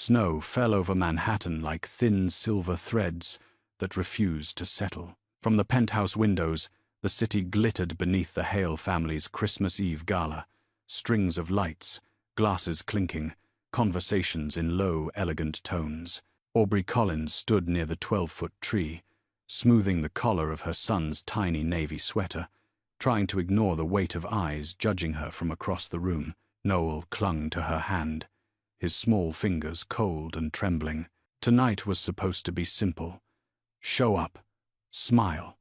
Snow fell over Manhattan like thin silver threads that refused to settle. From the penthouse windows, the city glittered beneath the Hale family's Christmas Eve gala, strings of lights, glasses clinking, conversations in low, elegant tones. Aubrey Collins stood near the 12-foot tree, smoothing the collar of her son's tiny navy sweater, trying to ignore the weight of eyes judging her from across the room. Noel clung to her hand, his small fingers cold and trembling. Tonight was supposed to be simple. Show up, smile,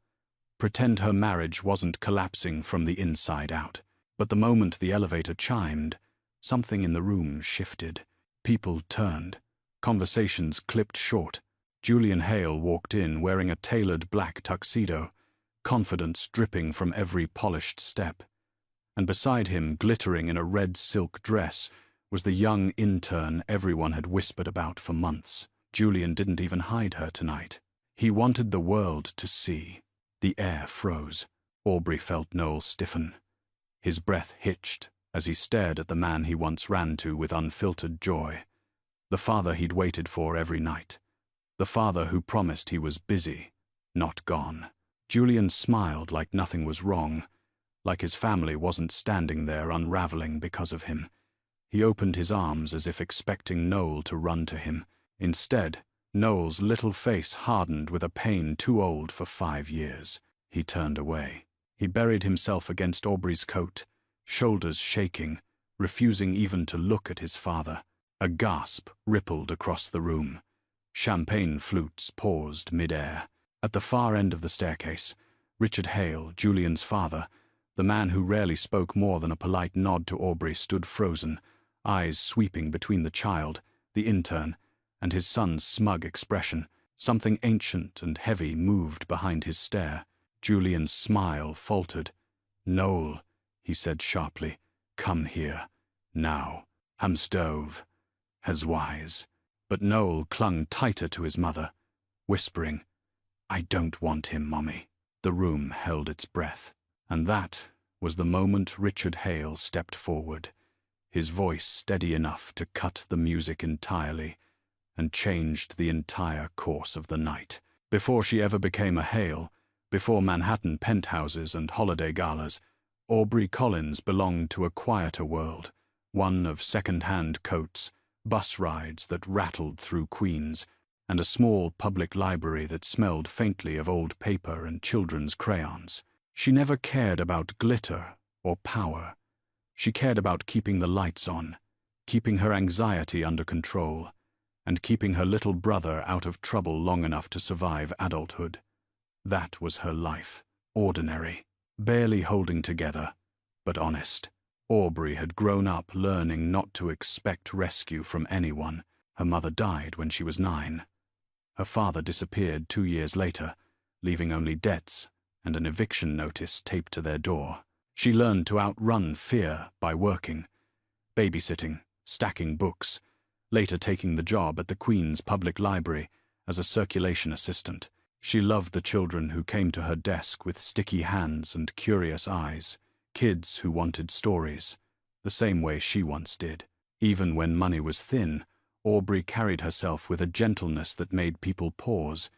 pretend her marriage wasn't collapsing from the inside out. But the moment the elevator chimed, something in the room shifted. People turned. Conversations clipped short. Julian Hale walked in wearing a tailored black tuxedo, confidence dripping from every polished step. And beside him, glittering in a red silk dress, was the young intern everyone had whispered about for months. Julian didn't even hide her tonight. He wanted the world to see. The air froze. Aubrey felt Noel stiffen. His breath hitched as he stared at the man he once ran to with unfiltered joy. The father he'd waited for every night. The father who promised he was busy, not gone. Julian smiled like nothing was wrong, like his family wasn't standing there unraveling because of him. He opened his arms as if expecting Noel to run to him. Instead, Noel's little face hardened with a pain too old for 5 years. He turned away. He buried himself against Aubrey's coat, shoulders shaking, refusing even to look at his father. A gasp rippled across the room. Champagne flutes paused mid-air. At the far end of the staircase, Richard Hale, Julian's father, the man who rarely spoke more than a polite nod to Aubrey, stood frozen, eyes sweeping between the child, the intern, and his son's smug expression. Something ancient and heavy moved behind his stare. Julian's smile faltered. "Noel," he said sharply, "come here. Now. Hamstove. Has wise." But Noel clung tighter to his mother, whispering, "I don't want him, Mommy." The room held its breath. And that was the moment Richard Hale stepped forward, his voice steady enough to cut the music entirely, and changed the entire course of the night. Before she ever became a Hale, before Manhattan penthouses and holiday galas, Aubrey Collins belonged to a quieter world, one of second-hand coats, bus rides that rattled through Queens, and a small public library that smelled faintly of old paper and children's crayons. She never cared about glitter or power. She cared about keeping the lights on, keeping her anxiety under control, and keeping her little brother out of trouble long enough to survive adulthood. That was her life. Ordinary, barely holding together, but honest. Aubrey had grown up learning not to expect rescue from anyone. Her mother died when she was 9. Her father disappeared 2 years later, leaving only debts and an eviction notice taped to their door. She learned to outrun fear by working, babysitting, stacking books, later taking the job at the Queen's Public Library as a circulation assistant. She loved the children who came to her desk with sticky hands and curious eyes, kids who wanted stories, the same way she once did. Even when money was thin, Aubrey carried herself with a gentleness that made people pause.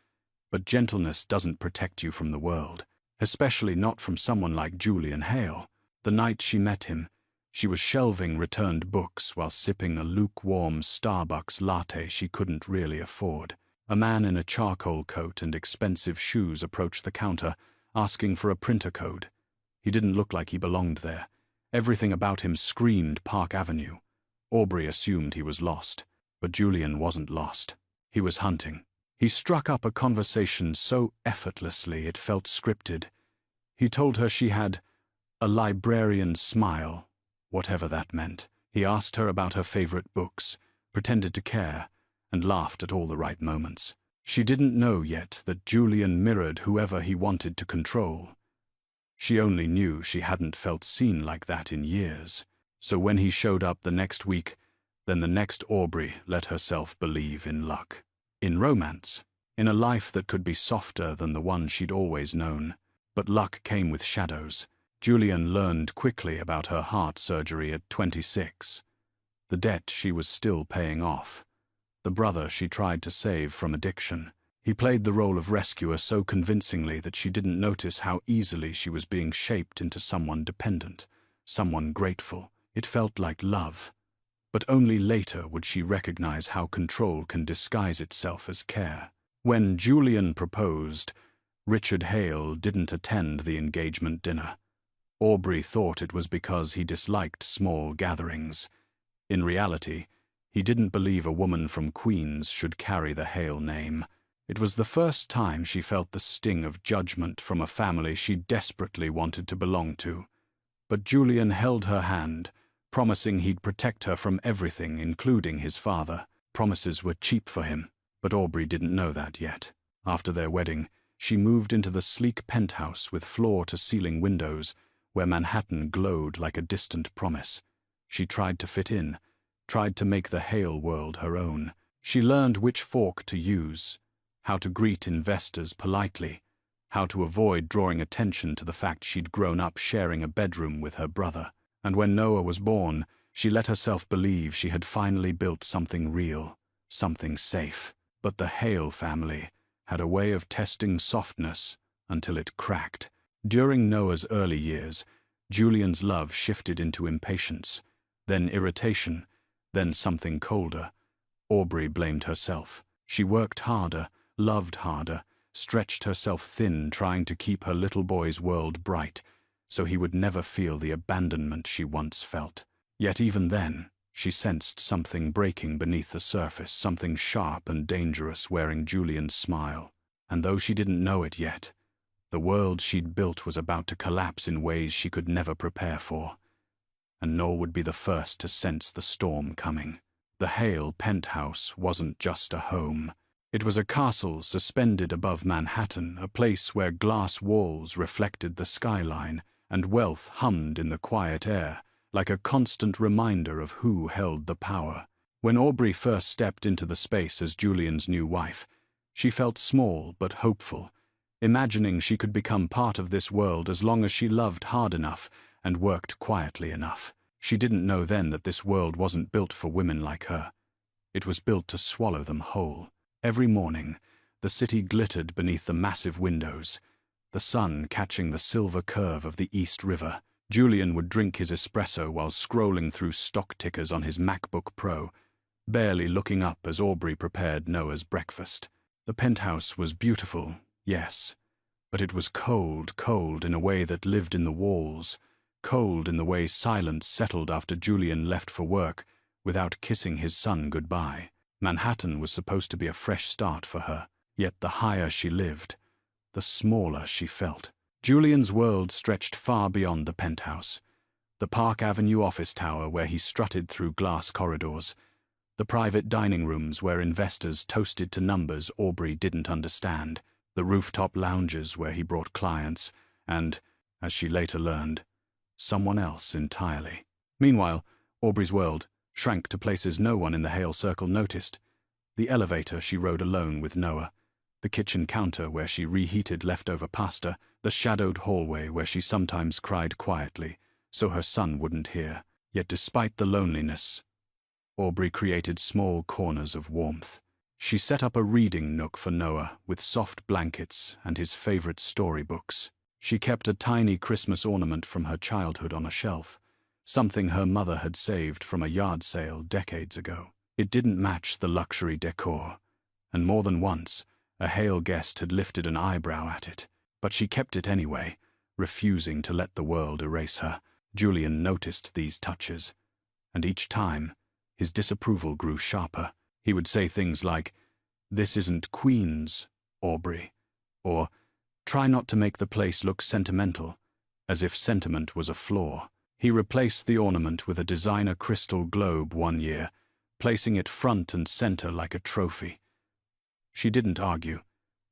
But gentleness doesn't protect you from the world, especially not from someone like Julian Hale. The night she met him, she was shelving returned books while sipping a lukewarm Starbucks latte she couldn't really afford. A man in a charcoal coat and expensive shoes approached the counter, asking for a printer code. He didn't look like he belonged there. Everything about him screamed Park Avenue. Aubrey assumed he was lost, but Julian wasn't lost. He was hunting. He struck up a conversation so effortlessly it felt scripted. He told her she had a librarian's smile, whatever that meant. He asked her about her favorite books, pretended to care, and laughed at all the right moments. She didn't know yet that Julian mirrored whoever he wanted to control. She only knew she hadn't felt seen like that in years. So when he showed up the next week, then the next Aubrey let herself believe in luck. In romance, in a life that could be softer than the one she'd always known. But luck came with shadows. Julian learned quickly about her heart surgery at 26. The debt she was still paying off. the brother she tried to save from addiction. He played the role of rescuer so convincingly that she didn't notice how easily she was being shaped into someone dependent, someone grateful. It felt like love. But only later would she recognize how control can disguise itself as care. When Julian proposed, Richard Hale didn't attend the engagement dinner. Aubrey thought it was because he disliked small gatherings. In reality, he didn't believe a woman from Queens should carry the Hale name. It was the first time she felt the sting of judgment from a family she desperately wanted to belong to. But Julian held her hand, promising he'd protect her from everything, including his father. Promises were cheap for him, but Aubrey didn't know that yet. After their wedding, she moved into the sleek penthouse with floor-to-ceiling windows, where Manhattan glowed like a distant promise. She tried to fit in, tried to make the Hale world her own. She learned which fork to use, how to greet investors politely, how to avoid drawing attention to the fact she'd grown up sharing a bedroom with her brother. And when Noah was born, she let herself believe she had finally built something real, something safe. But the Hale family had a way of testing softness until it cracked. During Noah's early years, Julian's love shifted into impatience, then irritation, then something colder. Aubrey blamed herself. She worked harder, loved harder, stretched herself thin trying to keep her little boy's world bright, so he would never feel the abandonment she once felt. Yet even then, she sensed something breaking beneath the surface, something sharp and dangerous wearing Julian's smile. And though she didn't know it yet, the world she'd built was about to collapse in ways she could never prepare for. And nor would be the first to sense the storm coming. The Hale penthouse wasn't just a home. It was a castle suspended above Manhattan, a place where glass walls reflected the skyline, and wealth hummed in the quiet air, like a constant reminder of who held the power. When Aubrey first stepped into the space as Julian's new wife, she felt small but hopeful, imagining she could become part of this world as long as she loved hard enough and worked quietly enough. She didn't know then that this world wasn't built for women like her. It was built to swallow them whole. Every morning, the city glittered beneath the massive windows, the sun catching the silver curve of the East River. Julian would drink his espresso while scrolling through stock tickers on his MacBook Pro, barely looking up as Aubrey prepared Noah's breakfast. The penthouse was beautiful, yes, but it was cold, cold in a way that lived in the walls, cold in the way silence settled after Julian left for work without kissing his son goodbye. Manhattan was supposed to be a fresh start for her, yet the higher she lived, the smaller she felt. Julian's world stretched far beyond the penthouse. The Park Avenue office tower where he strutted through glass corridors, the private dining rooms where investors toasted to numbers Aubrey didn't understand, the rooftop lounges where he brought clients, and, as she later learned, someone else entirely. Meanwhile, Aubrey's world shrank to places no one in the Hale circle noticed. The elevator she rode alone with Noah, the kitchen counter where she reheated leftover pasta, the shadowed hallway where she sometimes cried quietly, so her son wouldn't hear. Yet despite the loneliness, Aubrey created small corners of warmth. She set up a reading nook for Noah with soft blankets and his favorite storybooks. She kept a tiny Christmas ornament from her childhood on a shelf, something her mother had saved from a yard sale decades ago. It didn't match the luxury decor, and more than once, a Hale guest had lifted an eyebrow at it. But she kept it anyway, refusing to let the world erase her. Julian noticed these touches, and each time, his disapproval grew sharper. He would say things like, "This isn't Queens, Aubrey," or "Try not to make the place look sentimental," as if sentiment was a flaw. He replaced the ornament with a designer crystal globe one year, placing it front and center like a trophy. She didn't argue.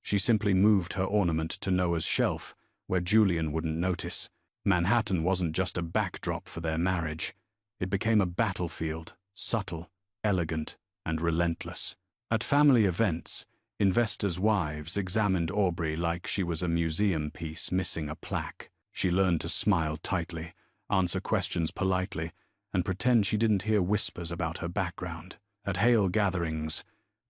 She simply moved her ornament to Noah's shelf, where Julian wouldn't notice. Manhattan wasn't just a backdrop for their marriage. It became a battlefield, subtle, elegant, and relentless. At family events, investors' wives examined Aubrey like she was a museum piece missing a plaque. She learned to smile tightly, answer questions politely, and pretend she didn't hear whispers about her background. At Hale gatherings,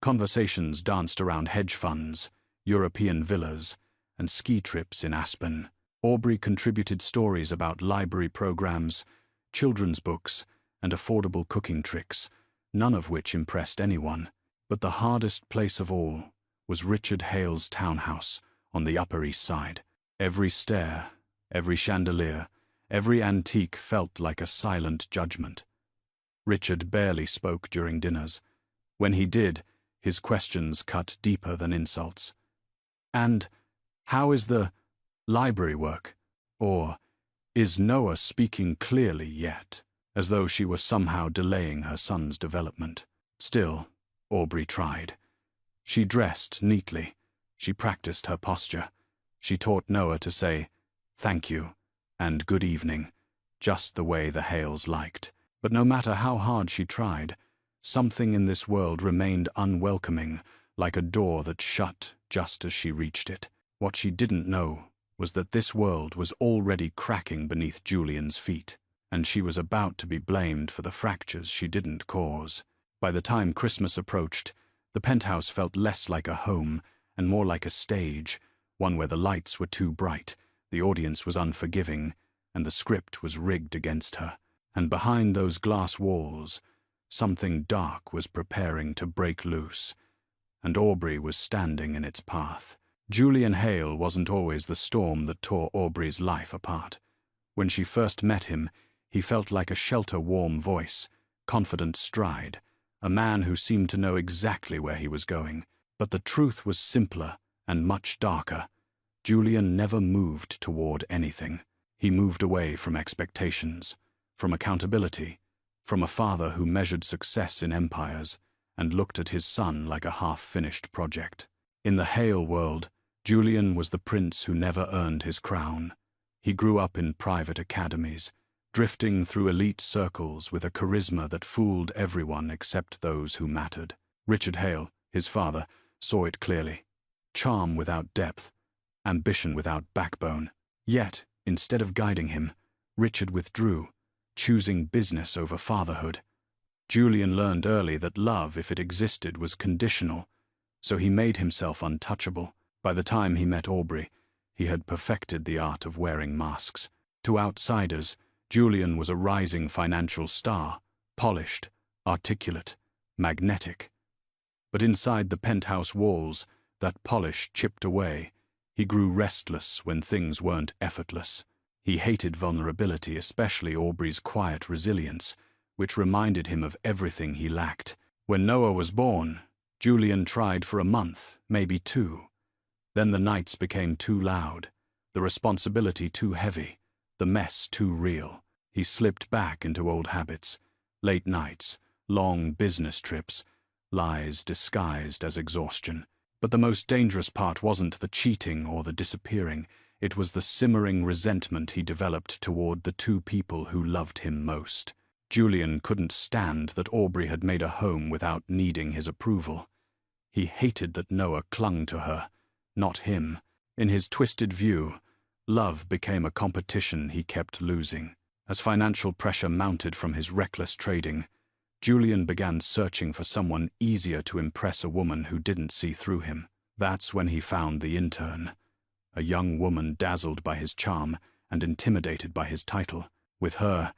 Conversations danced around hedge funds, European villas, and ski trips in Aspen. Aubrey contributed stories about library programs, children's books, and affordable cooking tricks, none of which impressed anyone. But the hardest place of all was Richard Hale's townhouse on the Upper East Side. Every stair, every chandelier, every antique felt like a silent judgment. Richard barely spoke during dinners. When he did, his questions cut deeper than insults. "And how is the library work?" Or, "Is Noah speaking clearly yet?" As though she were somehow delaying her son's development. Still, Aubrey tried. She dressed neatly. She practiced her posture. She taught Noah to say, "Thank you," and "Good evening," just the way the Hales liked. But no matter how hard she tried, something in this world remained unwelcoming, like a door that shut just as she reached it. What she didn't know was that this world was already cracking beneath Julian's feet, and she was about to be blamed for the fractures she didn't cause. By the time Christmas approached, the penthouse felt less like a home and more like a stage, one where the lights were too bright, the audience was unforgiving, and the script was rigged against her. And behind those glass walls, something dark was preparing to break loose, and Aubrey was standing in its path. Julian Hale wasn't always the storm that tore Aubrey's life apart. When she first met him, he felt like a shelter-warm voice, confident stride, a man who seemed to know exactly where he was going. But the truth was simpler and much darker. Julian never moved toward anything. He moved away from expectations, from accountability, from a father who measured success in empires and looked at his son like a half-finished project. In the Hale world, Julian was the prince who never earned his crown. He grew up in private academies, drifting through elite circles with a charisma that fooled everyone except those who mattered. Richard Hale, his father, saw it clearly. Charm without depth, ambition without backbone. Yet, instead of guiding him, Richard withdrew, choosing business over fatherhood. Julian learned early that love, if it existed, was conditional, so he made himself untouchable. By the time he met Aubrey, he had perfected the art of wearing masks. To outsiders, Julian was a rising financial star, polished, articulate, magnetic. But inside the penthouse walls, that polish chipped away. He grew restless when things weren't effortless. He hated vulnerability, especially Aubrey's quiet resilience, which reminded him of everything he lacked. When Noah was born, Julian tried for a month, maybe 2. Then the nights became too loud, the responsibility too heavy, the mess too real. He slipped back into old habits, late nights, long business trips, lies disguised as exhaustion. But the most dangerous part wasn't the cheating or the disappearing. It was the simmering resentment he developed toward the 2 people who loved him most. Julian couldn't stand that Aubrey had made a home without needing his approval. He hated that Noah clung to her, not him. In his twisted view, love became a competition he kept losing. As financial pressure mounted from his reckless trading, Julian began searching for someone easier to impress, a woman who didn't see through him. That's when he found the intern, a young woman dazzled by his charm and intimidated by his title. With her,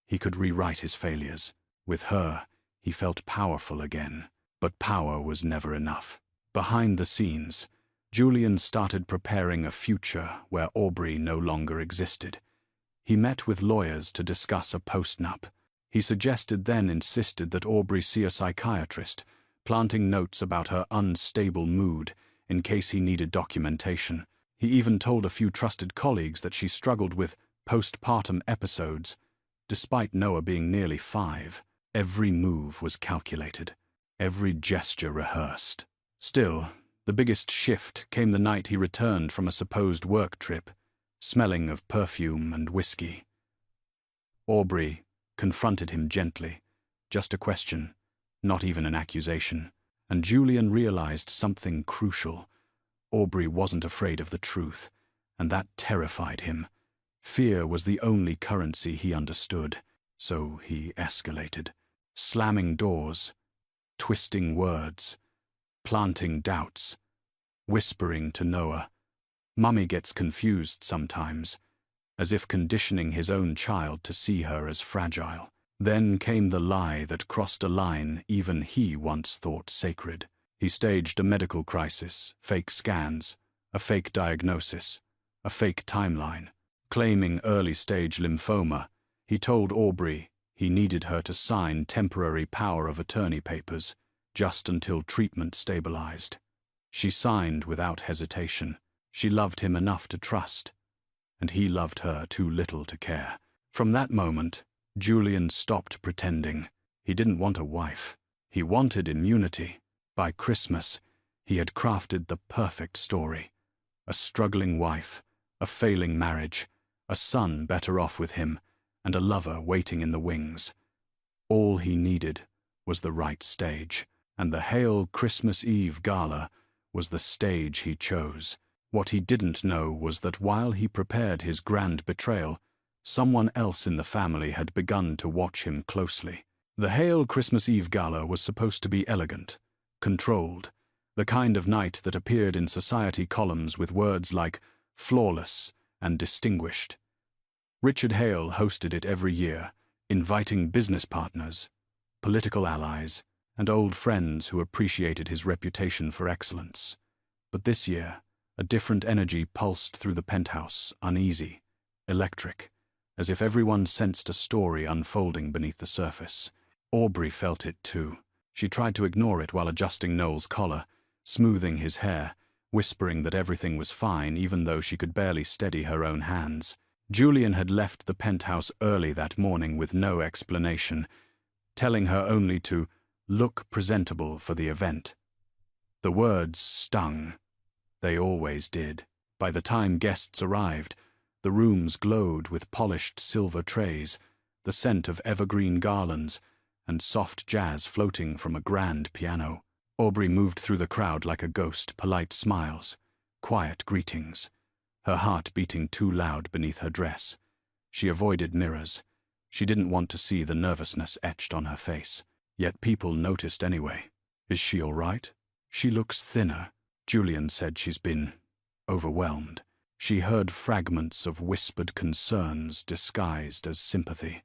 he could rewrite his failures. With her, he felt powerful again. But power was never enough. Behind the scenes, Julian started preparing a future where Aubrey no longer existed. He met with lawyers to discuss a postnup. He suggested, then insisted, that Aubrey see a psychiatrist, planting notes about her unstable mood in case he needed documentation. He even told a few trusted colleagues that she struggled with postpartum episodes. Despite Noah being nearly 5, every move was calculated, every gesture rehearsed. Still, the biggest shift came the night he returned from a supposed work trip, smelling of perfume and whiskey. Aubrey confronted him gently, just a question, not even an accusation, and Julian realized something crucial. Aubrey wasn't afraid of the truth, and that terrified him. Fear was the only currency he understood, so he escalated, slamming doors, twisting words, planting doubts, whispering to Noah. Mummy gets confused sometimes, as if conditioning his own child to see her as fragile. Then came the lie that crossed a line even he once thought sacred. He staged a medical crisis, fake scans, a fake diagnosis, a fake timeline. Claiming early-stage lymphoma, he told Aubrey he needed her to sign temporary power of attorney papers just until treatment stabilized. She signed without hesitation. She loved him enough to trust, and he loved her too little to care. From that moment, Julian stopped pretending. He didn't want a wife. He wanted immunity. By Christmas, he had crafted the perfect story. A struggling wife, a failing marriage, a son better off with him, and a lover waiting in the wings. All he needed was the right stage, and the Hail Christmas Eve gala was the stage he chose. What he didn't know was that while he prepared his grand betrayal, someone else in the family had begun to watch him closely. The Hail Christmas Eve gala was supposed to be elegant, controlled, the kind of night that appeared in society columns with words like flawless and distinguished. Richard Hale hosted it every year, inviting business partners, political allies, and old friends who appreciated his reputation for excellence. But this year, a different energy pulsed through the penthouse, uneasy, electric, as if everyone sensed a story unfolding beneath the surface. Aubrey felt it too. She tried to ignore it while adjusting Noel's collar, smoothing his hair, whispering that everything was fine even though she could barely steady her own hands. Julian had left the penthouse early that morning with no explanation, telling her only to look presentable for the event. The words stung. They always did. By the time guests arrived, the rooms glowed with polished silver trays, the scent of evergreen garlands, and soft jazz floating from a grand piano. Aubrey moved through the crowd like a ghost, polite smiles, quiet greetings, her heart beating too loud beneath her dress. She avoided mirrors. She didn't want to see the nervousness etched on her face. Yet people noticed anyway. Is she all right? She looks thinner. Julian said she's been overwhelmed. She heard fragments of whispered concerns disguised as sympathy.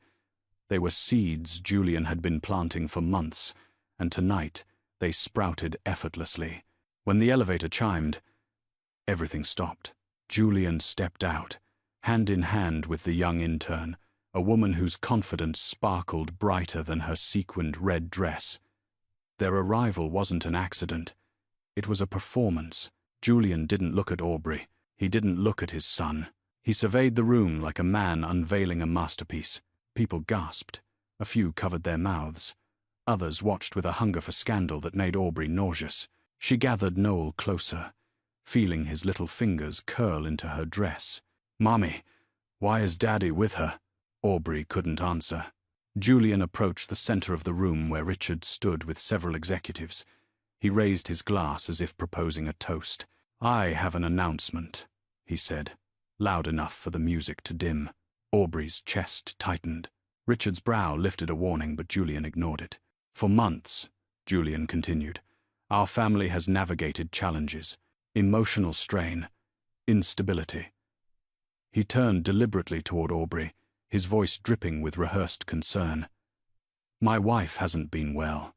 They were seeds Julian had been planting for months, and tonight they sprouted effortlessly. When the elevator chimed, everything stopped. Julian stepped out, hand in hand with the young intern, a woman whose confidence sparkled brighter than her sequined red dress. Their arrival wasn't an accident. It was a performance. Julian didn't look at Aubrey. He didn't look at his son. He surveyed the room like a man unveiling a masterpiece. People gasped. A few covered their mouths. Others watched with a hunger for scandal that made Aubrey nauseous. She gathered Noel closer, feeling his little fingers curl into her dress. "Mommy, why is Daddy with her?" Aubrey couldn't answer. Julian approached the center of the room where Richard stood with several executives. He raised his glass as if proposing a toast. "I have an announcement," he said, loud enough for the music to dim. Aubrey's chest tightened. Richard's brow lifted a warning, but Julian ignored it. "For months," Julian continued, "our family has navigated challenges, emotional strain, instability." He turned deliberately toward Aubrey, his voice dripping with rehearsed concern. "My wife hasn't been well."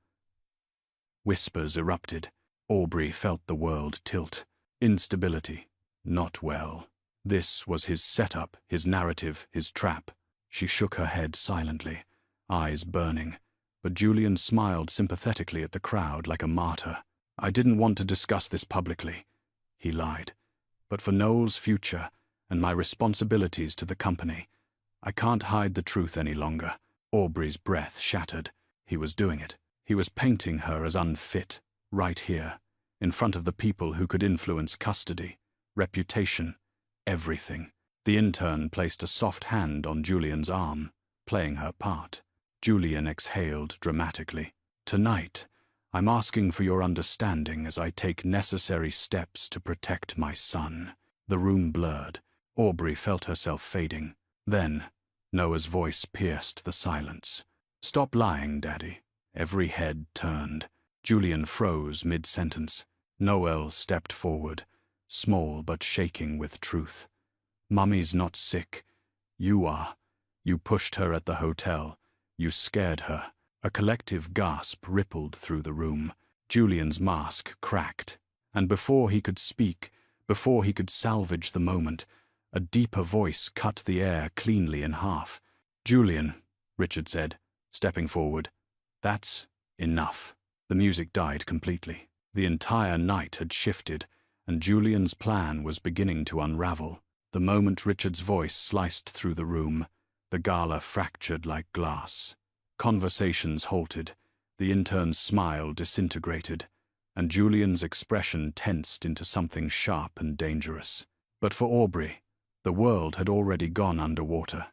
Whispers erupted. Aubrey felt the world tilt. Instability. Not well. This was his setup, his narrative, his trap. She shook her head silently, eyes burning, but Julian smiled sympathetically at the crowd like a martyr. "I didn't want to discuss this publicly," he lied, "but for Noel's future and my responsibilities to the company, I can't hide the truth any longer." Aubrey's breath shattered. He was doing it. He was painting her as unfit, right here, in front of the people who could influence custody, reputation, everything. The intern placed a soft hand on Julian's arm, playing her part. Julian exhaled dramatically. "Tonight, I'm asking for your understanding as I take necessary steps to protect my son." The room blurred. Aubrey felt herself fading. Then, Noah's voice pierced the silence. "Stop lying, Daddy." Every head turned. Julian froze mid-sentence. Noel stepped forward, small but shaking with truth. "Mummy's not sick. You are. You pushed her at the hotel. You scared her." A collective gasp rippled through the room. Julian's mask cracked, and before he could speak, before he could salvage the moment, a deeper voice cut the air cleanly in half. "Julian," Richard said, stepping forward, "that's enough." The music died completely. The entire night had shifted, and Julian's plan was beginning to unravel. The moment Richard's voice sliced through the room, the gala fractured like glass. Conversations halted, the intern's smile disintegrated, and Julian's expression tensed into something sharp and dangerous. But for Aubrey, the world had already gone underwater.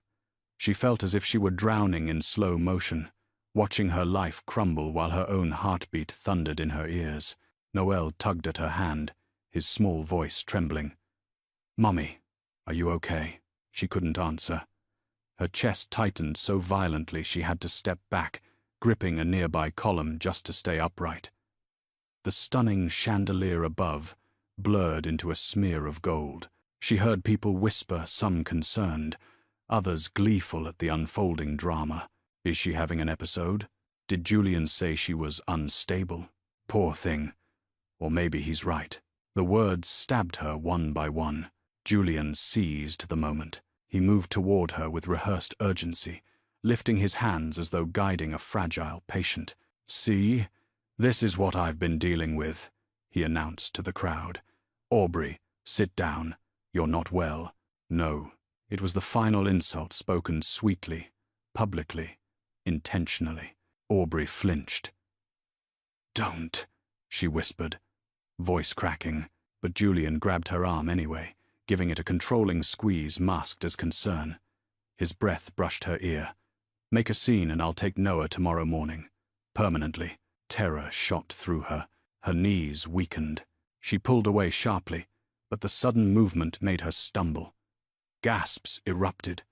She felt as if she were drowning in slow motion, watching her life crumble while her own heartbeat thundered in her ears. Noel tugged at her hand, his small voice trembling. "Mummy, are you okay?" She couldn't answer. Her chest tightened so violently she had to step back, gripping a nearby column just to stay upright. The stunning chandelier above blurred into a smear of gold. She heard people whisper, some concerned, others gleeful at the unfolding drama. Is she having an episode? Did Julian say she was unstable? Poor thing. Or maybe he's right. The words stabbed her one by one. Julian seized the moment. He moved toward her with rehearsed urgency, lifting his hands as though guiding a fragile patient. "See? This is what I've been dealing with," he announced to the crowd. "Aubrey, sit down. You're not well." No, it was the final insult spoken sweetly, publicly, intentionally. Aubrey flinched. "Don't," she whispered, voice cracking, but Julian grabbed her arm anyway, giving it a controlling squeeze masked as concern. His breath brushed her ear. "Make a scene and I'll take Noah tomorrow morning. Permanently." Terror shot through her. Her knees weakened. She pulled away sharply, but the sudden movement made her stumble. Gasps erupted.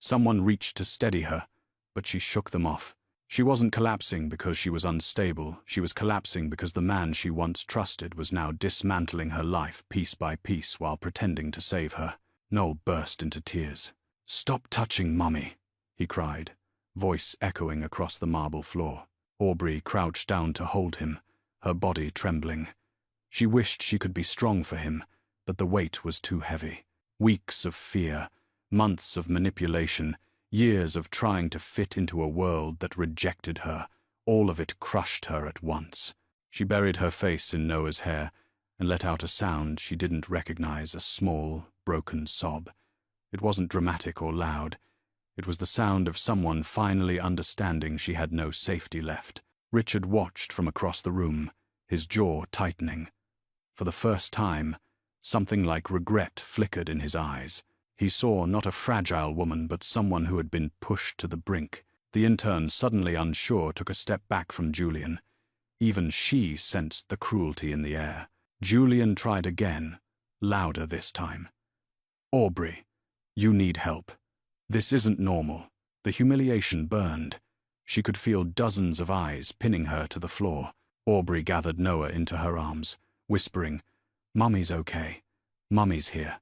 Someone reached to steady her, but she shook them off. She wasn't collapsing because she was unstable. She was collapsing because the man she once trusted was now dismantling her life piece by piece while pretending to save her. Noel burst into tears. "Stop touching Mummy," he cried, voice echoing across the marble floor. Aubrey crouched down to hold him, her body trembling. She wished she could be strong for him, but the weight was too heavy. Weeks of fear, months of manipulation, years of trying to fit into a world that rejected her, all of it crushed her at once. She buried her face in Noah's hair and let out a sound she didn't recognize, a small, broken sob. It wasn't dramatic or loud. It was the sound of someone finally understanding she had no safety left. Richard watched from across the room, his jaw tightening. For the first time, something like regret flickered in his eyes. He saw not a fragile woman, but someone who had been pushed to the brink. The intern, suddenly unsure, took a step back from Julian. Even she sensed the cruelty in the air. Julian tried again, louder this time. "Aubrey, you need help. This isn't normal." The humiliation burned. She could feel dozens of eyes pinning her to the floor. Aubrey gathered Noah into her arms, whispering, "Mummy's okay. Mummy's here."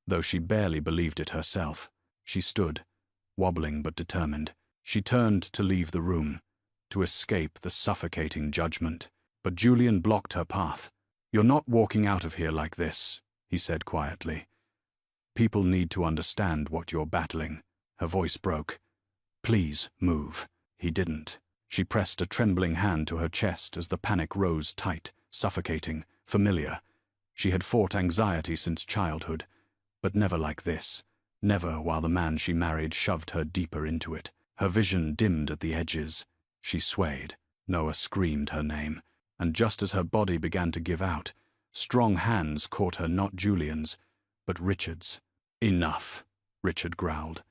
Though she barely believed it herself. She stood, wobbling but determined. She turned to leave the room, to escape the suffocating judgment. But Julian blocked her path. "You're not walking out of here like this," he said quietly. "People need to understand what you're battling." Her voice broke. "Please, move." He didn't. She pressed a trembling hand to her chest as the panic rose tight, suffocating, familiar. She had fought anxiety since childhood, but never like this. Never while the man she married shoved her deeper into it. Her vision dimmed at the edges. She swayed. Noah screamed her name, and just as her body began to give out, strong hands caught her, not Julian's, but Richard's. "Enough," Richard growled.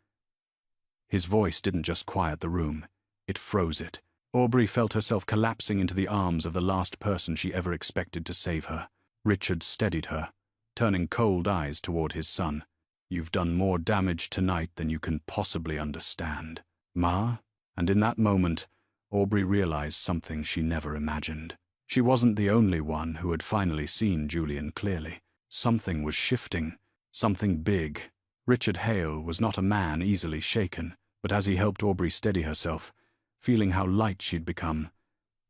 His voice didn't just quiet the room, it froze it. Aubrey felt herself collapsing into the arms of the last person she ever expected to save her. Richard steadied her, turning cold eyes toward his son. "You've done more damage tonight than you can possibly understand, Ma." And in that moment, Aubrey realized something she never imagined. She wasn't the only one who had finally seen Julian clearly. Something was shifting, something big. Richard Hale was not a man easily shaken, but as he helped Aubrey steady herself, feeling how light she'd become,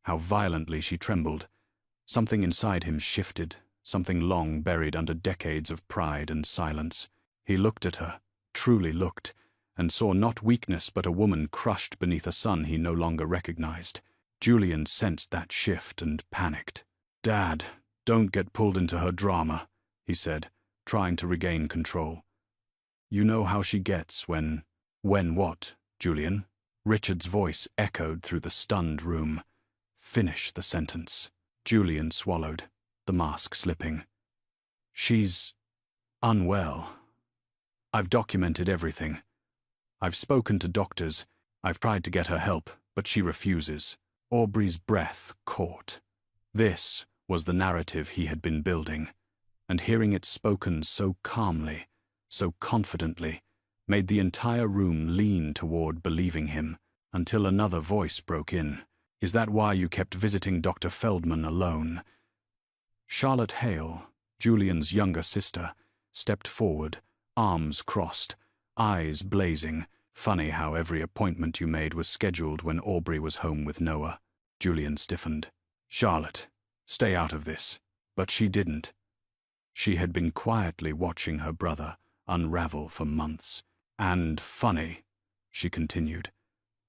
how violently she trembled, something inside him shifted, something long buried under decades of pride and silence. He looked at her, truly looked, and saw not weakness but a woman crushed beneath a sun he no longer recognized. Julian sensed that shift and panicked. "Dad, don't get pulled into her drama," he said, trying to regain control. "You know how she gets when..." "When what, Julian?" Richard's voice echoed through the stunned room. "Finish the sentence." Julian swallowed, the mask slipping. "She's unwell. I've documented everything. I've spoken to doctors. I've tried to get her help, but she refuses." Aubrey's breath caught. This was the narrative he had been building, and hearing it spoken so calmly, so confidently, made the entire room lean toward believing him, until another voice broke in. "Is that why you kept visiting Dr. Feldman alone?" Charlotte Hale, Julian's younger sister, stepped forward, arms crossed, eyes blazing. "Funny how every appointment you made was scheduled when Aubrey was home with Noah." Julian stiffened. "Charlotte, stay out of this." But she didn't. She had been quietly watching her brother unravel for months. "And funny," she continued,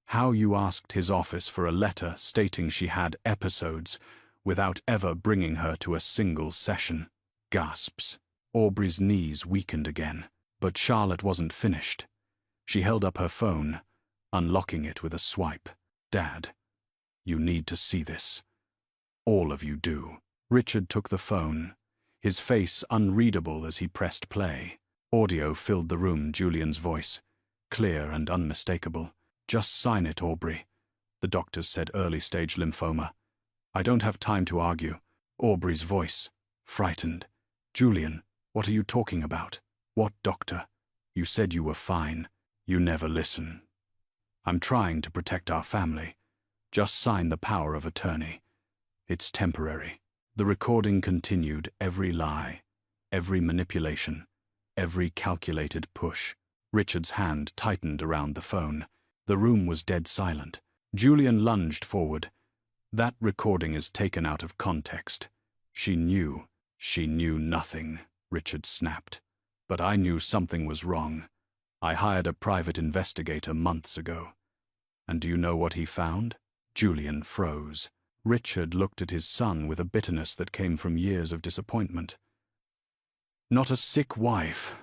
"how you asked his office for a letter stating she had episodes without ever bringing her to a single session." Gasps. Aubrey's knees weakened again, but Charlotte wasn't finished. She held up her phone, unlocking it with a swipe. "Dad, you need to see this. All of you do." Richard took the phone, his face unreadable as he pressed play. Audio filled the room, Julian's voice, clear and unmistakable. "Just sign it, Aubrey." The doctors said early-stage lymphoma. "I don't have time to argue." Aubrey's voice, frightened. "Julian, what are you talking about? What doctor? You said you were fine. You never listen." "I'm trying to protect our family. Just sign the power of attorney. It's temporary." The recording continued, every lie, every manipulation, every calculated push. Richard's hand tightened around the phone. The room was dead silent. Julian lunged forward. "That recording is taken out of context." She knew nothing," Richard snapped. "But I knew something was wrong. I hired a private investigator months ago. And do you know what he found?" Julian froze. Richard looked at his son with a bitterness that came from years of disappointment. Not a sick wife,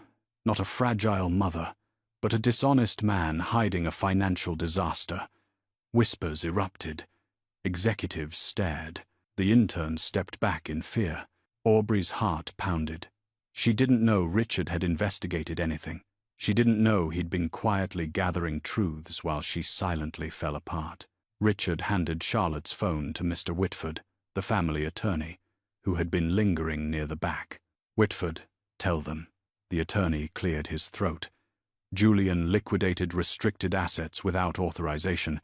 not a fragile mother, but a dishonest man hiding a financial disaster. Whispers erupted. Executives stared. The interns stepped back in fear. Aubrey's heart pounded. She didn't know Richard had investigated anything. She didn't know he'd been quietly gathering truths while she silently fell apart. Richard handed Charlotte's phone to Mr. Whitford, the family attorney, who had been lingering near the back. "Whitford, tell them." The attorney cleared his throat. Julian liquidated restricted assets without authorization.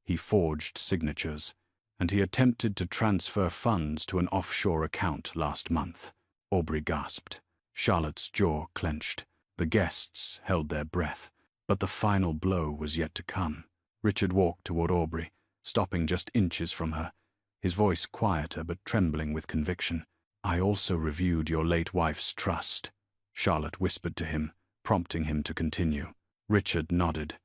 He forged signatures, and he attempted to transfer funds to an offshore account last month. Aubrey gasped. Charlotte's jaw clenched. The guests held their breath, but the final blow was yet to come. Richard walked toward Aubrey, stopping just inches from her, his voice quieter but trembling with conviction. "I also reviewed your late wife's trust," Charlotte whispered to him, prompting him to continue. Richard nodded.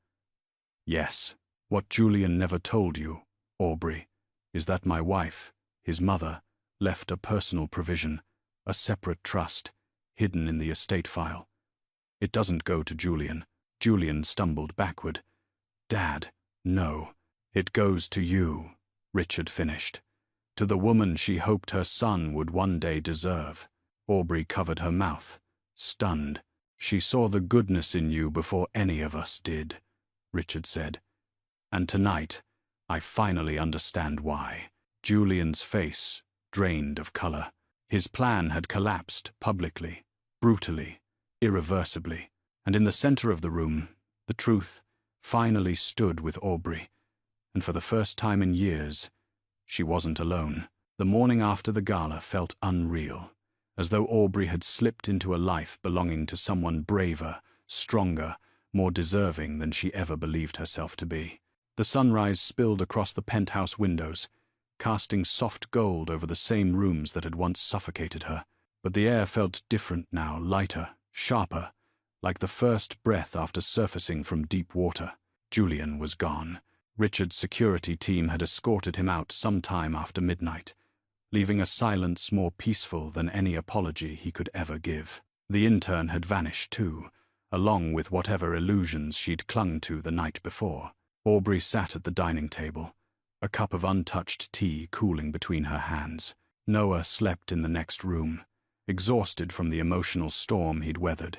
"Yes, what Julian never told you, Aubrey, is that my wife, his mother, left a personal provision, a separate trust, hidden in the estate file. It doesn't go to Julian." Julian stumbled backward. "Dad, no. It goes to you," Richard finished. "To the woman she hoped her son would one day deserve." Aubrey covered her mouth, stunned. "She saw the goodness in you before any of us did," Richard said. "And tonight, I finally understand why." Julian's face drained of color. His plan had collapsed publicly, brutally, irreversibly, and in the center of the room, the truth finally stood with Aubrey, and for the first time in years, she wasn't alone. The morning after the gala felt unreal, as though Aubrey had slipped into a life belonging to someone braver, stronger, more deserving than she ever believed herself to be. The sunrise spilled across the penthouse windows, casting soft gold over the same rooms that had once suffocated her. But the air felt different now, lighter, sharper, like the first breath after surfacing from deep water. Julian was gone. Richard's security team had escorted him out some time after midnight, leaving a silence more peaceful than any apology he could ever give. The intern had vanished too, along with whatever illusions she'd clung to the night before. Aubrey sat at the dining table, a cup of untouched tea cooling between her hands. Noah slept in the next room, exhausted from the emotional storm he'd weathered.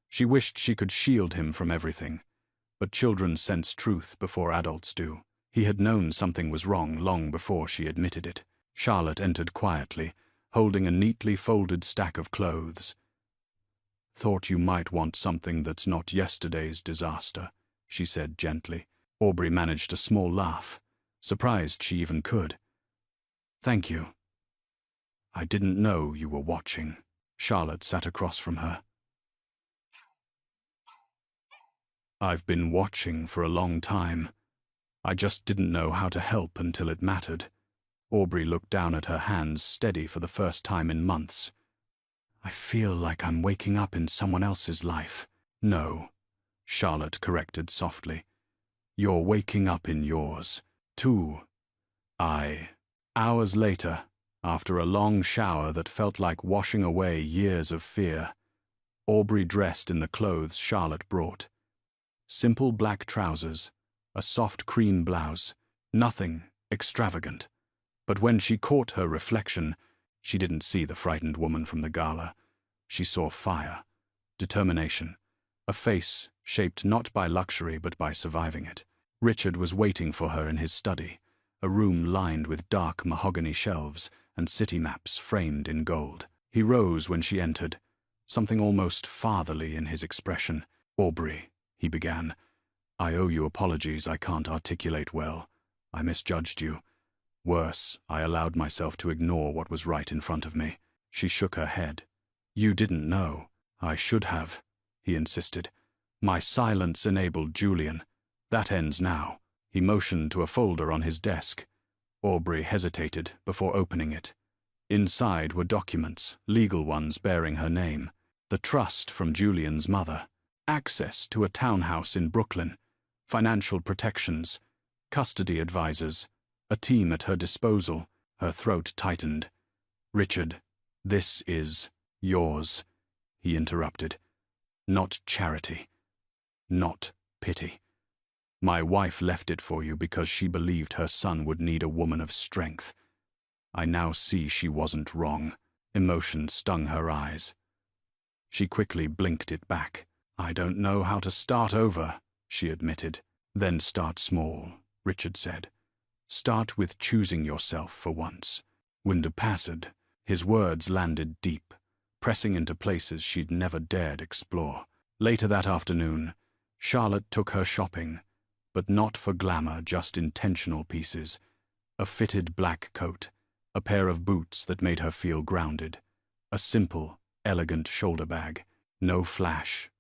She wished she could shield him from everything, but children sense truth before adults do. He had known something was wrong long before she admitted it. Charlotte entered quietly, holding a neatly folded stack of clothes. "Thought you might want something that's not yesterday's disaster," she said gently. Aubrey managed a small laugh, surprised she even could. "Thank you. I didn't know you were watching." Charlotte sat across from her. "I've been watching for a long time. I just didn't know how to help until it mattered." Aubrey looked down at her hands, steady for the first time in months. "I feel like I'm waking up in someone else's life." "No," Charlotte corrected softly. "You're waking up in yours, too." Hours later, after a long shower that felt like washing away years of fear, Aubrey dressed in the clothes Charlotte brought. Simple black trousers, a soft cream blouse, nothing extravagant. But when she caught her reflection, she didn't see the frightened woman from the gala. She saw fire, determination, a face shaped not by luxury but by surviving it. Richard was waiting for her in his study, a room lined with dark mahogany shelves and city maps framed in gold. He rose when she entered, something almost fatherly in his expression. "Aubrey," he began, "I owe you apologies I can't articulate well. I misjudged you. Worse, I allowed myself to ignore what was right in front of me." She shook her head. "You didn't know." "I should have," he insisted. "My silence enabled Julian. That ends now." He motioned to a folder on his desk. Aubrey hesitated before opening it. Inside were documents, legal ones bearing her name, the trust from Julian's mother, access to a townhouse in Brooklyn, financial protections, custody advisors, a team at her disposal. Her throat tightened. "Richard, this is yours," he interrupted. "Not charity. Not pity. My wife left it for you because she believed her son would need a woman of strength. I now see she wasn't wrong." Emotion stung her eyes. She quickly blinked it back. "I don't know how to start over," she admitted. "Then start small," Richard said. "Start with choosing yourself for once." Winter passed. His words landed deep, pressing into places she'd never dared explore. Later that afternoon, Charlotte took her shopping, but not for glamour, just intentional pieces. A fitted black coat, a pair of boots that made her feel grounded, a simple, elegant shoulder bag. No flash,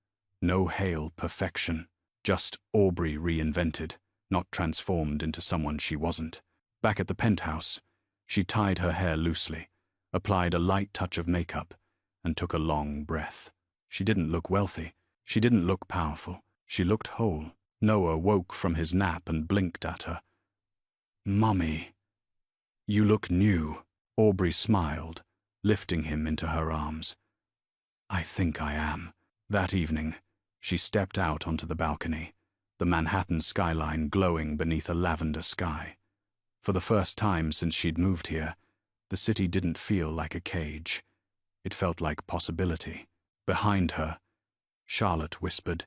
no hale perfection, just Aubrey reinvented, not transformed into someone she wasn't. Back at the penthouse, she tied her hair loosely, applied a light touch of makeup, and took a long breath. She didn't look wealthy. She didn't look powerful. She looked whole. Noah woke from his nap and blinked at her. "Mummy, you look new." Aubrey smiled, lifting him into her arms. "I think I am." That evening, she stepped out onto the balcony, the Manhattan skyline glowing beneath a lavender sky. For the first time since she'd moved here, the city didn't feel like a cage. It felt like possibility. Behind her, Charlotte whispered,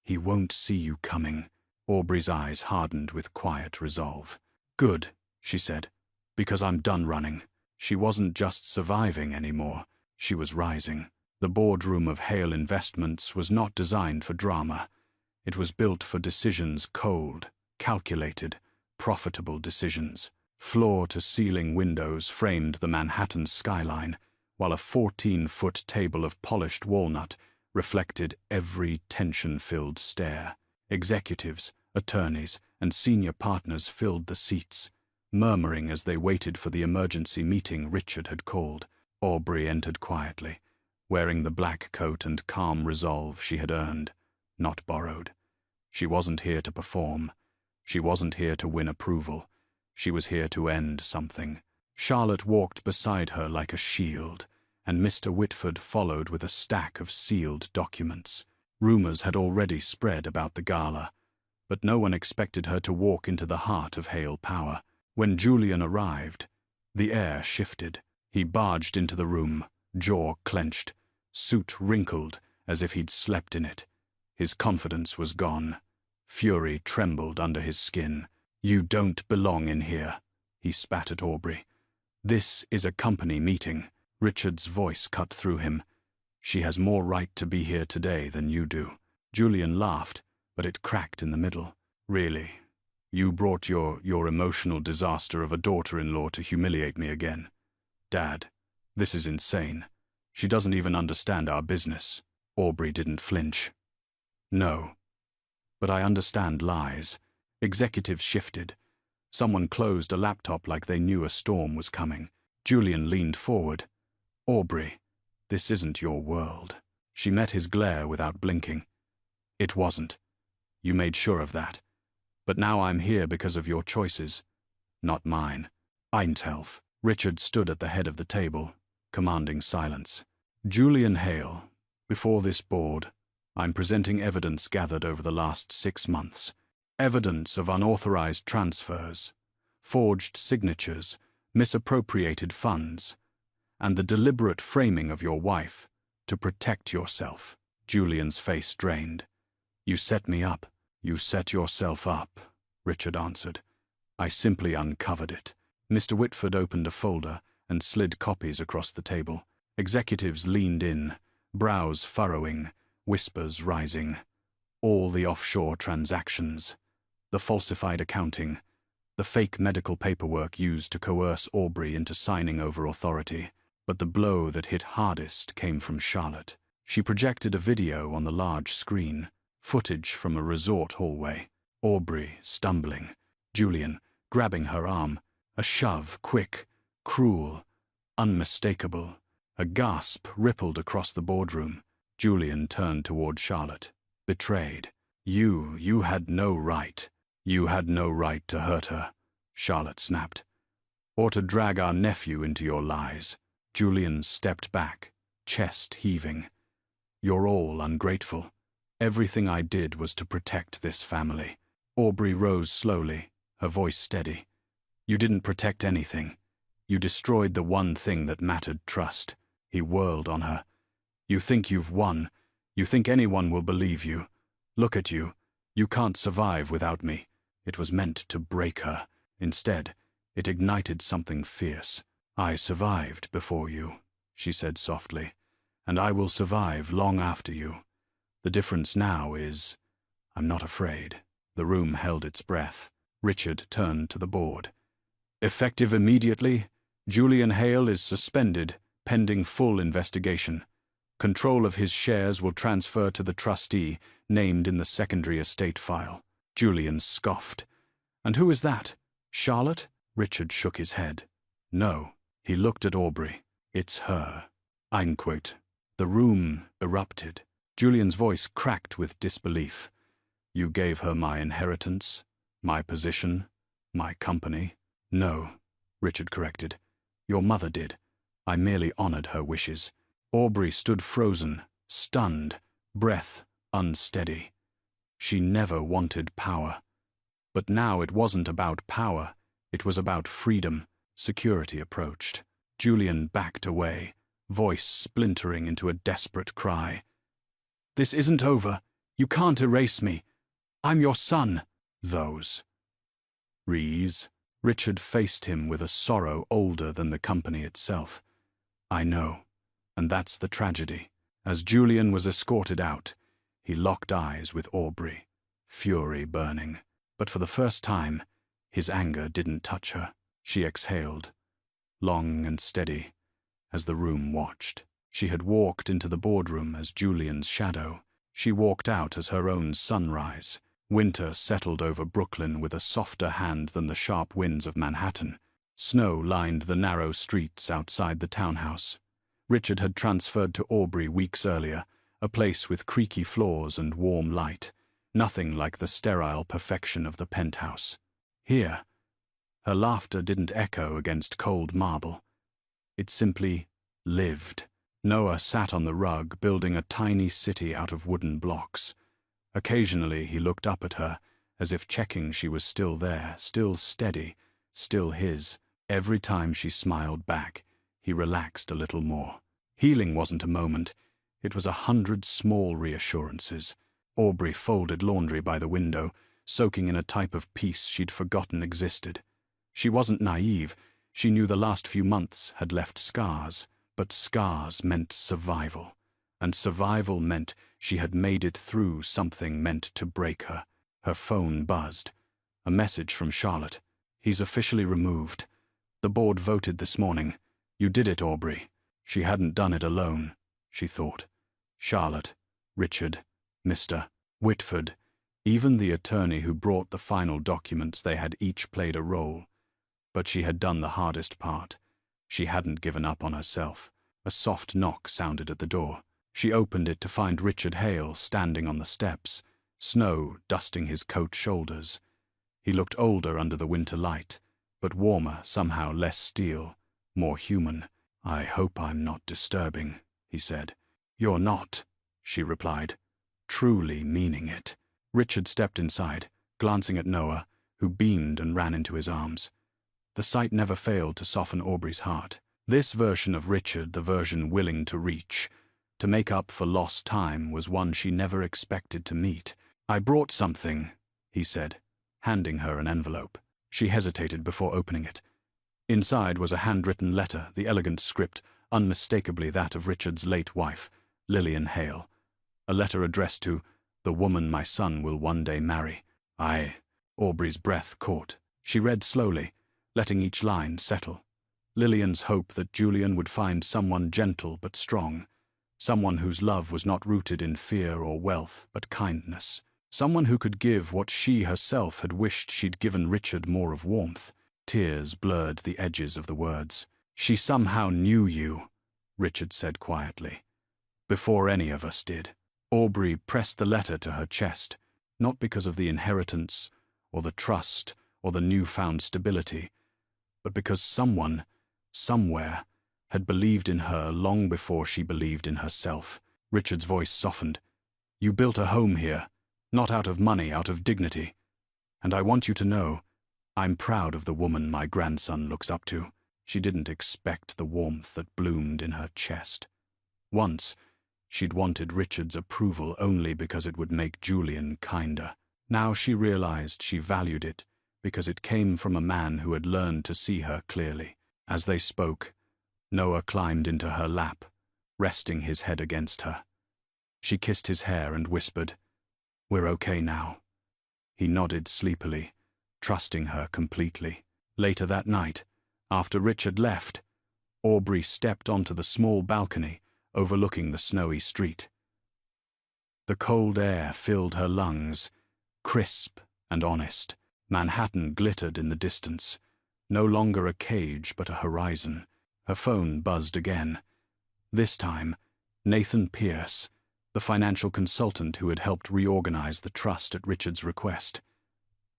"He won't see you coming." Aubrey's eyes hardened with quiet resolve. "Good," she said, "because I'm done running." She wasn't just surviving anymore, she was rising. The boardroom of Hale Investments was not designed for drama. It was built for decisions, cold, calculated, profitable decisions. Floor-to-ceiling windows framed the Manhattan skyline, while a 14-foot table of polished walnut reflected every tension-filled stare. Executives, attorneys, and senior partners filled the seats, murmuring as they waited for the emergency meeting Richard had called. Aubrey entered quietly, wearing the black coat and calm resolve she had earned, not borrowed. She wasn't here to perform. She wasn't here to win approval. She was here to end something. Charlotte walked beside her like a shield, and Mr. Whitford followed with a stack of sealed documents. Rumors had already spread about the gala, but no one expected her to walk into the heart of Hale Power. When Julian arrived, the air shifted. He barged into the room, jaw clenched, suit wrinkled as if he'd slept in it. His confidence was gone. Fury trembled under his skin. "You don't belong in here," he spat at Aubrey. "This is a company meeting." Richard's voice cut through him. "She has more right to be here today than you do." Julian laughed, but it cracked in the middle. "Really? You brought your emotional disaster of a daughter-in-law to humiliate me again? Dad, this is insane. She doesn't even understand our business." Aubrey didn't flinch. "No. But I understand lies." Executives shifted. Someone closed a laptop like they knew a storm was coming. Julian leaned forward. "Aubrey, this isn't your world." She met his glare without blinking. "It wasn't. You made sure of that. But now I'm here because of your choices, not mine." Einthelf. Richard stood at the head of the table, commanding silence. "Julian Hale, before this board, I'm presenting evidence gathered over the last 6 months. Evidence of unauthorized transfers, forged signatures, misappropriated funds, and the deliberate framing of your wife to protect yourself." Julian's face drained. "You set me up." "You set yourself up," Richard answered. "I simply uncovered it." Mr. Whitford opened a folder and slid copies across the table. Executives leaned in, brows furrowing, whispers rising. All the offshore transactions, the falsified accounting, the fake medical paperwork used to coerce Aubrey into signing over authority. But the blow that hit hardest came from Charlotte. She projected a video on the large screen, footage from a resort hallway. Aubrey stumbling, Julian grabbing her arm, a shove, quick, cruel, unmistakable. A gasp rippled across the boardroom. Julian turned toward Charlotte, betrayed. You had no right. You had no right to hurt her," Charlotte snapped. "Or to drag our nephew into your lies." Julian stepped back, chest heaving. "You're all ungrateful. Everything I did was to protect this family." Aubrey rose slowly, her voice steady. "You didn't protect anything. You destroyed the one thing that mattered, trust." He whirled on her. "You think you've won. You think anyone will believe you. Look at you. You can't survive without me." It was meant to break her. Instead, it ignited something fierce. "I survived before you," she said softly, "and I will survive long after you. The difference now is, I'm not afraid." The room held its breath. Richard turned to the board. "Effective immediately, Julian Hale is suspended, pending full investigation. Control of his shares will transfer to the trustee named in the secondary estate file." Julian scoffed. "And who is that? Charlotte?" Richard shook his head. "No." He looked at Aubrey. "It's her." Einquote. The room erupted. Julian's voice cracked with disbelief. "You gave her my inheritance, my position, my company." "No," Richard corrected. "Your mother did. I merely honored her wishes." Aubrey stood frozen, stunned, breath unsteady. She never wanted power. But now it wasn't about power. It was about freedom. Security approached. Julian backed away, voice splintering into a desperate cry. "This isn't over. You can't erase me. I'm your son." "Those." "Rees." Richard faced him with a sorrow older than the company itself. "I know. And that's the tragedy." As Julian was escorted out, he locked eyes with Aubrey, fury burning. But for the first time, his anger didn't touch her. She exhaled, long and steady, as the room watched. She had walked into the boardroom as Julian's shadow. She walked out as her own sunrise. Winter settled over Brooklyn with a softer hand than the sharp winds of Manhattan. Snow lined the narrow streets outside the townhouse. Richard had transferred to Aubrey weeks earlier, a place with creaky floors and warm light, nothing like the sterile perfection of the penthouse. Here, her laughter didn't echo against cold marble. It simply lived. Noah sat on the rug, building a tiny city out of wooden blocks. Occasionally he looked up at her, as if checking she was still there, still steady, still his. Every time she smiled back, he relaxed a little more. Healing wasn't a moment. It was 100 small reassurances. Aubrey folded laundry by the window, soaking in a type of peace she'd forgotten existed. She wasn't naive. She knew the last few months had left scars, but scars meant survival. And survival meant she had made it through something meant to break her. Her phone buzzed. A message from Charlotte. He's officially removed. The board voted this morning. You did it, Aubrey. She hadn't done it alone, she thought. Charlotte, Richard, Mr. Whitford, even the attorney who brought the final documents, they had each played a role. But she had done the hardest part. She hadn't given up on herself. A soft knock sounded at the door. She opened it to find Richard Hale standing on the steps, snow dusting his coat shoulders. He looked older under the winter light, but warmer, somehow less steel, more human. I hope I'm not disturbing, he said. You're not, she replied, truly meaning it. Richard stepped inside, glancing at Noah, who beamed and ran into his arms. The sight never failed to soften Aubrey's heart. This version of Richard, the version willing to reach, to make up for lost time, was one she never expected to meet. I brought something, he said, handing her an envelope. She hesitated before opening it. Inside was a handwritten letter, the elegant script, unmistakably that of Richard's late wife, Lillian Hale. A letter addressed to the woman my son will one day marry. Aubrey's breath caught. She read slowly, letting each line settle. Lillian's hope that Julian would find someone gentle but strong, someone whose love was not rooted in fear or wealth but kindness, someone who could give what she herself had wished she'd given Richard, more of warmth. Tears blurred the edges of the words. She somehow knew you, Richard said quietly, before any of us did. Aubrey pressed the letter to her chest, not because of the inheritance, or the trust, or the newfound stability, but because someone, somewhere, had believed in her long before she believed in herself. Richard's voice softened. You built a home here, not out of money, out of dignity. And I want you to know, I'm proud of the woman my grandson looks up to. She didn't expect the warmth that bloomed in her chest. Once, she'd wanted Richard's approval only because it would make Julian kinder. Now she realized she valued it because it came from a man who had learned to see her clearly. As they spoke, Noah climbed into her lap, resting his head against her. She kissed his hair and whispered, "We're okay now." He nodded sleepily, trusting her completely. Later that night, after Richard left, Aubrey stepped onto the small balcony overlooking the snowy street. The cold air filled her lungs, crisp and honest. Manhattan glittered in the distance, no longer a cage but a horizon. Her phone buzzed again. This time, Nathan Pierce, the financial consultant who had helped reorganize the trust at Richard's request.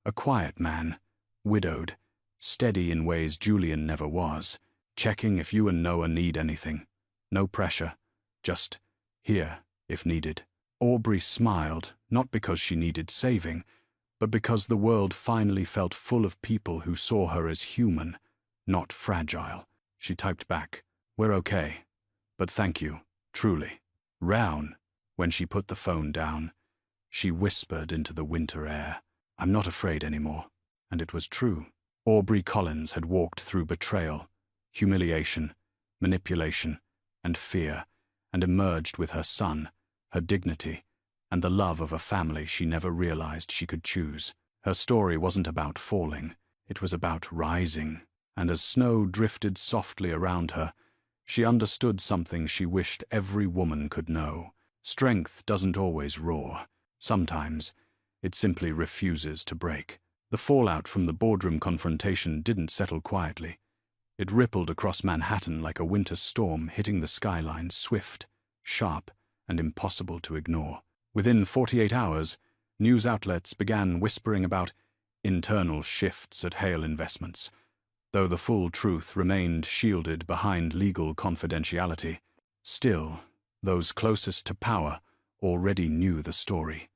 A quiet man, widowed, steady in ways Julian never was, checking if you and Noah need anything. No pressure, just here if needed. Aubrey smiled, not because she needed saving, but because the world finally felt full of people who saw her as human, not fragile. She typed back, "We're okay, but thank you, truly." Round, when she put the phone down, she whispered into the winter air, "I'm not afraid anymore." And it was true. Aubrey Collins had walked through betrayal, humiliation, manipulation, and fear, and emerged with her son, her dignity, and the love of a family she never realized she could choose. Her story wasn't about falling, it was about rising, and as snow drifted softly around her, she understood something she wished every woman could know. Strength doesn't always roar. Sometimes, it simply refuses to break. The fallout from the boardroom confrontation didn't settle quietly. It rippled across Manhattan like a winter storm, hitting the skyline, swift, sharp, and impossible to ignore. Within 48 hours, news outlets began whispering about internal shifts at Hale Investments, though the full truth remained shielded behind legal confidentiality. Still, those closest to power already knew the story.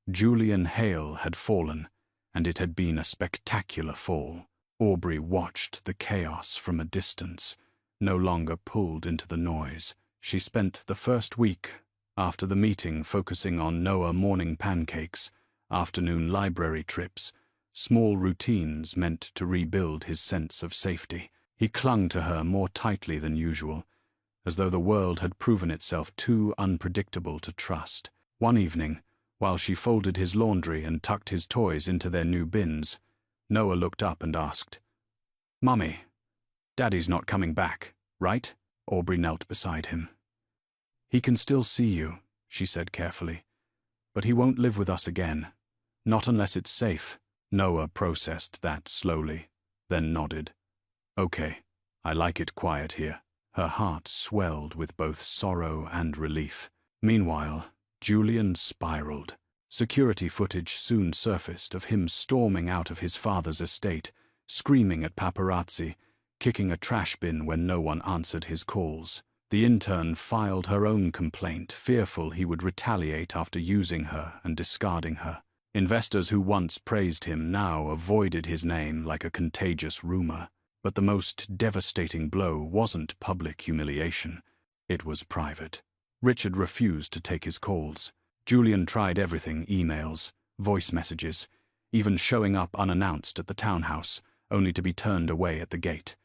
Julian Hale had fallen, and it had been a spectacular fall. Aubrey watched the chaos from a distance, no longer pulled into the noise. She spent the first week after the meeting focusing on Noah morning pancakes, afternoon library trips, small routines meant to rebuild his sense of safety. He clung to her more tightly than usual, as though the world had proven itself too unpredictable to trust. One evening, while she folded his laundry and tucked his toys into their new bins, Noah looked up and asked, "Mummy, Daddy's not coming back, right?" Aubrey knelt beside him. "He can still see you," she said carefully, "but he won't live with us again. Not unless it's safe." Noah processed that slowly, then nodded. "Okay, I like it quiet here." Her heart swelled with both sorrow and relief. Meanwhile, Julian spiraled. Security footage soon surfaced of him storming out of his father's estate, screaming at paparazzi, kicking a trash bin when no one answered his calls. The intern filed her own complaint, fearful he would retaliate after using her and discarding her. Investors who once praised him now avoided his name like a contagious rumor. But the most devastating blow wasn't public humiliation. It was private. Richard refused to take his calls. Julian tried everything: emails, voice messages, even showing up unannounced at the townhouse, only to be turned away at the gate.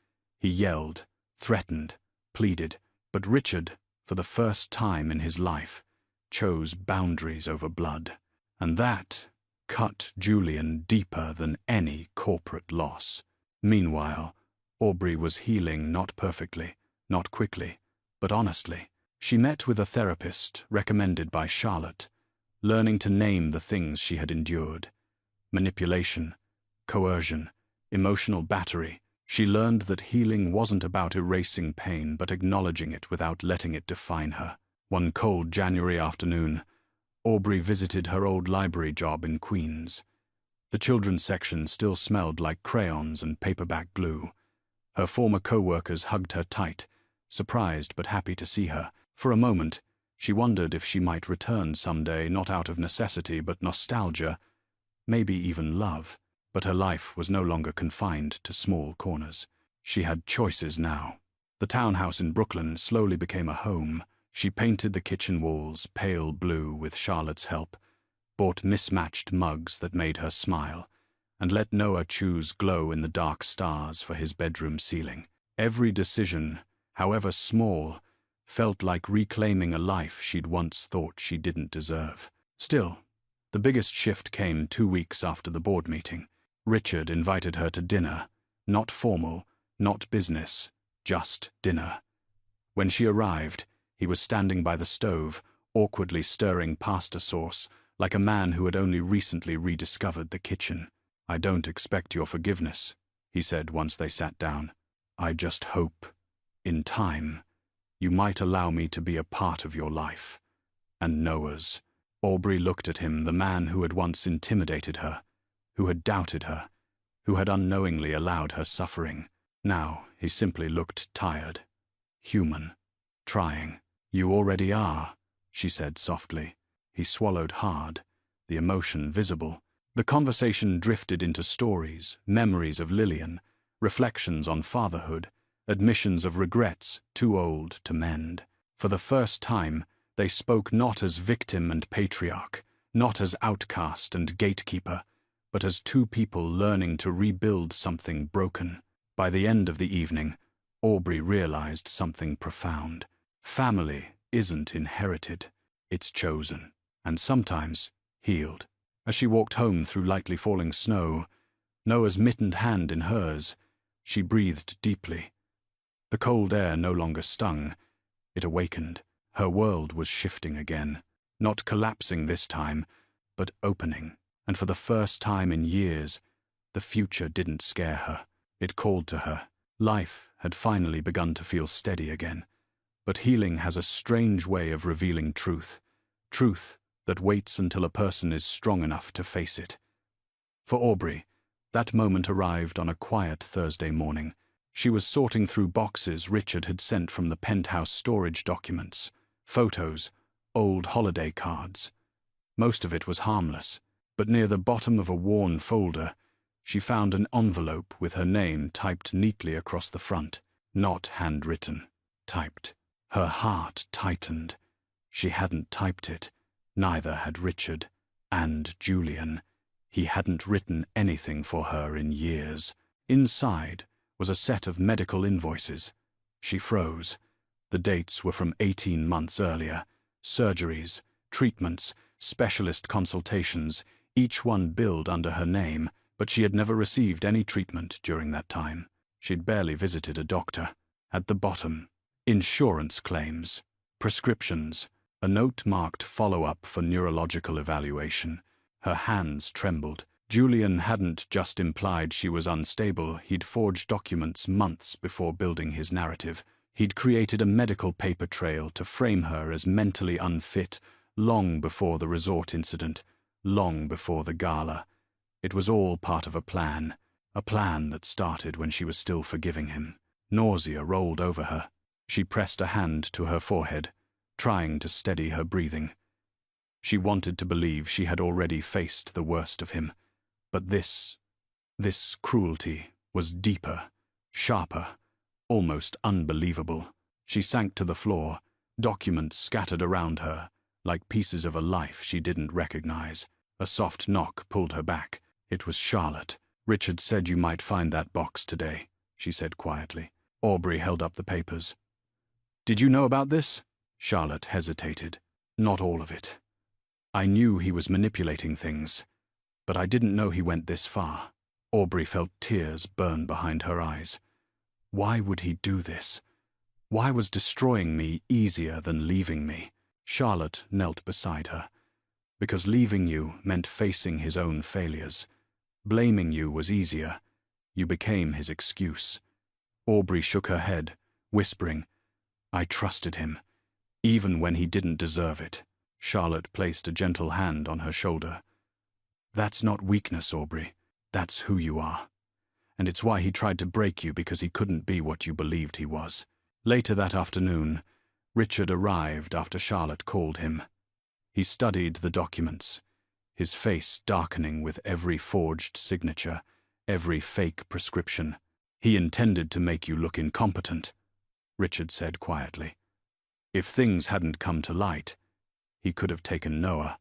He yelled, threatened, pleaded, but Richard, for the first time in his life, chose boundaries over blood. And that cut Julian deeper than any corporate loss. Meanwhile, Aubrey was healing, not perfectly, not quickly, but honestly. She met with a therapist recommended by Charlotte, learning to name the things she had endured: manipulation, coercion, emotional battery. She learned that healing wasn't about erasing pain, but acknowledging it without letting it define her. One cold January afternoon, Aubrey visited her old library job in Queens. The children's section still smelled like crayons and paperback glue. Her former co-workers hugged her tight, surprised but happy to see her. For a moment, she wondered if she might return someday, not out of necessity but nostalgia, maybe even love. But her life was no longer confined to small corners. She had choices now. The townhouse in Brooklyn slowly became a home. She painted the kitchen walls pale blue with Charlotte's help, bought mismatched mugs that made her smile, and let Noah choose glow-in-the-dark stars for his bedroom ceiling. Every decision, however small, felt like reclaiming a life she'd once thought she didn't deserve. Still, the biggest shift came 2 weeks after the board meeting. Richard invited her to dinner, not formal, not business, just dinner. When she arrived, he was standing by the stove, awkwardly stirring pasta sauce, like a man who had only recently rediscovered the kitchen. "I don't expect your forgiveness," he said once they sat down. "I just hope, in time, you might allow me to be a part of your life." And Noah's. Aubrey looked at him, the man who had once intimidated her, who had doubted her, who had unknowingly allowed her suffering. Now he simply looked tired, human, trying. "You already are," she said softly. He swallowed hard, the emotion visible. The conversation drifted into stories, memories of Lillian, reflections on fatherhood, admissions of regrets too old to mend. For the first time, they spoke not as victim and patriarch, not as outcast and gatekeeper, but as two people learning to rebuild something broken. By the end of the evening, Aubrey realized something profound. Family isn't inherited, it's chosen, and sometimes healed. As she walked home through lightly falling snow, Noah's mittened hand in hers, She breathed deeply. The cold air no longer stung. It awakened. Her world was shifting again. Not collapsing this time, but opening. And for the first time in years, the future didn't scare her. It called to her. Life had finally begun to feel steady again. But healing has a strange way of revealing truth. Truth that waits until a person is strong enough to face it. For Aubrey, that moment arrived on a quiet Thursday morning. She was sorting through boxes Richard had sent from the penthouse storage documents, photos, old holiday cards. Most of it was harmless, but near the bottom of a worn folder, she found an envelope with her name typed neatly across the front. Not handwritten, typed. Her heart tightened. She hadn't typed it. Neither had Richard. And Julian. He hadn't written anything for her in years. Inside was a set of medical invoices. She froze. The dates were from 18 months earlier. Surgeries, treatments, specialist consultations, each one billed under her name, but she had never received any treatment during that time. She'd barely visited a doctor. At the bottom, insurance claims, prescriptions, a note marked follow-up for neurological evaluation. Her hands trembled. Julian hadn't just implied she was unstable, he'd forged documents months before building his narrative. He'd created a medical paper trail to frame her as mentally unfit, long before the resort incident, long before the gala. It was all part of a plan that started when she was still forgiving him. Nausea rolled over her. She pressed a hand to her forehead, trying to steady her breathing. She wanted to believe she had already faced the worst of him. But this cruelty was deeper, sharper, almost unbelievable. She sank to the floor, documents scattered around her, like pieces of a life she didn't recognize. A soft knock pulled her back. It was Charlotte. "Richard said you might find that box today," she said quietly. Aubrey held up the papers. "Did you know about this?" Charlotte hesitated. "Not all of it. I knew he was manipulating things, but I didn't know he went this far." Aubrey felt tears burn behind her eyes. Why would he do this? Why was destroying me easier than leaving me? Charlotte knelt beside her. Because leaving you meant facing his own failures. Blaming you was easier. You became his excuse. Aubrey shook her head, whispering, "I trusted him, even when he didn't deserve it." Charlotte placed a gentle hand on her shoulder. "That's not weakness, Aubrey. That's who you are. And it's why he tried to break you, because he couldn't be what you believed he was." Later that afternoon, Richard arrived after Charlotte called him. He studied the documents, his face darkening with every forged signature, every fake prescription. "He intended to make you look incompetent," Richard said quietly. "If things hadn't come to light, he could have taken Noah."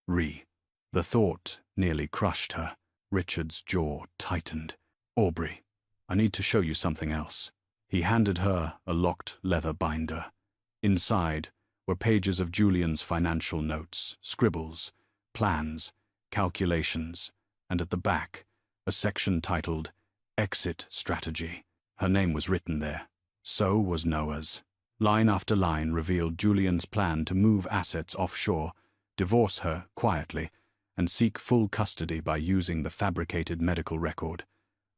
The thought nearly crushed her. Richard's jaw tightened. "Aubrey, I need to show you something else." He handed her a locked leather binder. Inside were pages of Julian's financial notes, scribbles, plans, calculations, and at the back, a section titled Exit Strategy. Her name was written there. So was Noah's. Line after line revealed Julian's plan to move assets offshore, divorce her quietly, and seek full custody by using the fabricated medical record.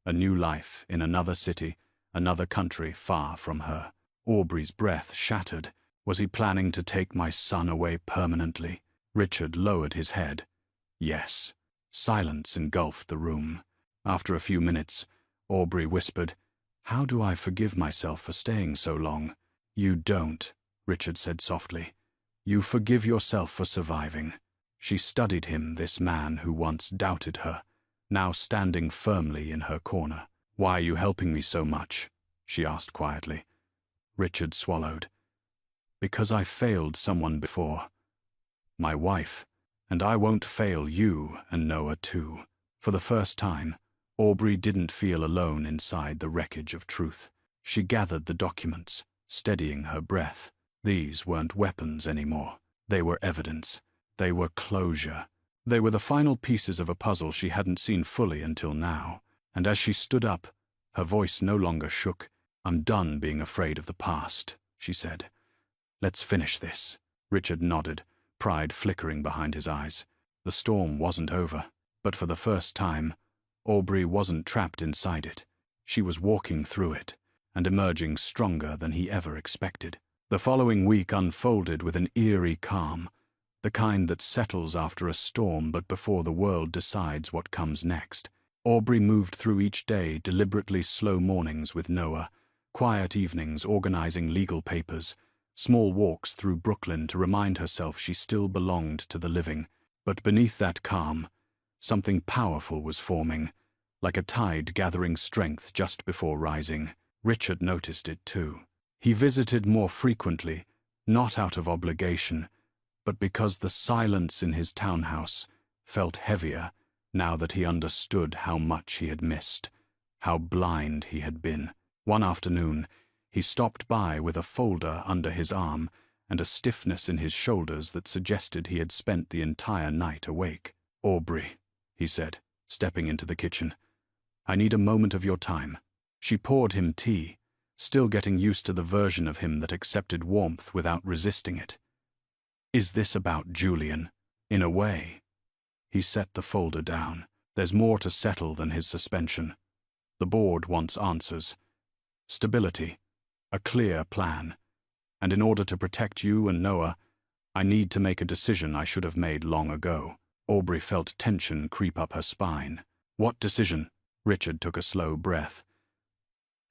A new life in another city, another country far from her. Aubrey's breath shattered. Was he planning to take my son away permanently? Richard lowered his head. Yes. Silence engulfed the room. After a few minutes, Aubrey whispered, "How do I forgive myself for staying so long?" "You don't," Richard said softly. "You forgive yourself for surviving." She studied him, this man who once doubted her, now standing firmly in her corner. "Why are you helping me so much?" she asked quietly. Richard swallowed. "Because I failed someone before. My wife. And I won't fail you and Noah too." For the first time, Aubrey didn't feel alone inside the wreckage of truth. She gathered the documents, steadying her breath. These weren't weapons anymore. They were evidence. They were closure. They were the final pieces of a puzzle she hadn't seen fully until now. And as she stood up, Her voice no longer shook. "I'm done being afraid of the past," she said. "Let's finish this." Richard nodded, pride flickering behind his eyes. The storm wasn't over, but for the first time, Aubrey wasn't trapped inside it. She was walking through it, and emerging stronger than he ever expected. The following week unfolded with an eerie calm, the kind that settles after a storm but before the world decides what comes next. Aubrey moved through each day, deliberately slow mornings with Noah, quiet evenings organizing legal papers, small walks through Brooklyn to remind herself she still belonged to the living. But beneath that calm, something powerful was forming, like a tide gathering strength just before rising. Richard noticed it too. He visited more frequently, not out of obligation, but because the silence in his townhouse felt heavier now that he understood how much he had missed, how blind he had been. One afternoon, he stopped by with a folder under his arm and a stiffness in his shoulders that suggested he had spent the entire night awake. "Aubrey," he said, stepping into the kitchen, "I need a moment of your time." She poured him tea, still getting used to the version of him that accepted warmth without resisting it. "Is this about Julian?" "In a way." He set the folder down. "There's more to settle than his suspension. The board wants answers. Stability. A clear plan. And in order to protect you and Noah, I need to make a decision I should have made long ago." Aubrey felt tension creep up her spine. "What decision?" Richard took a slow breath.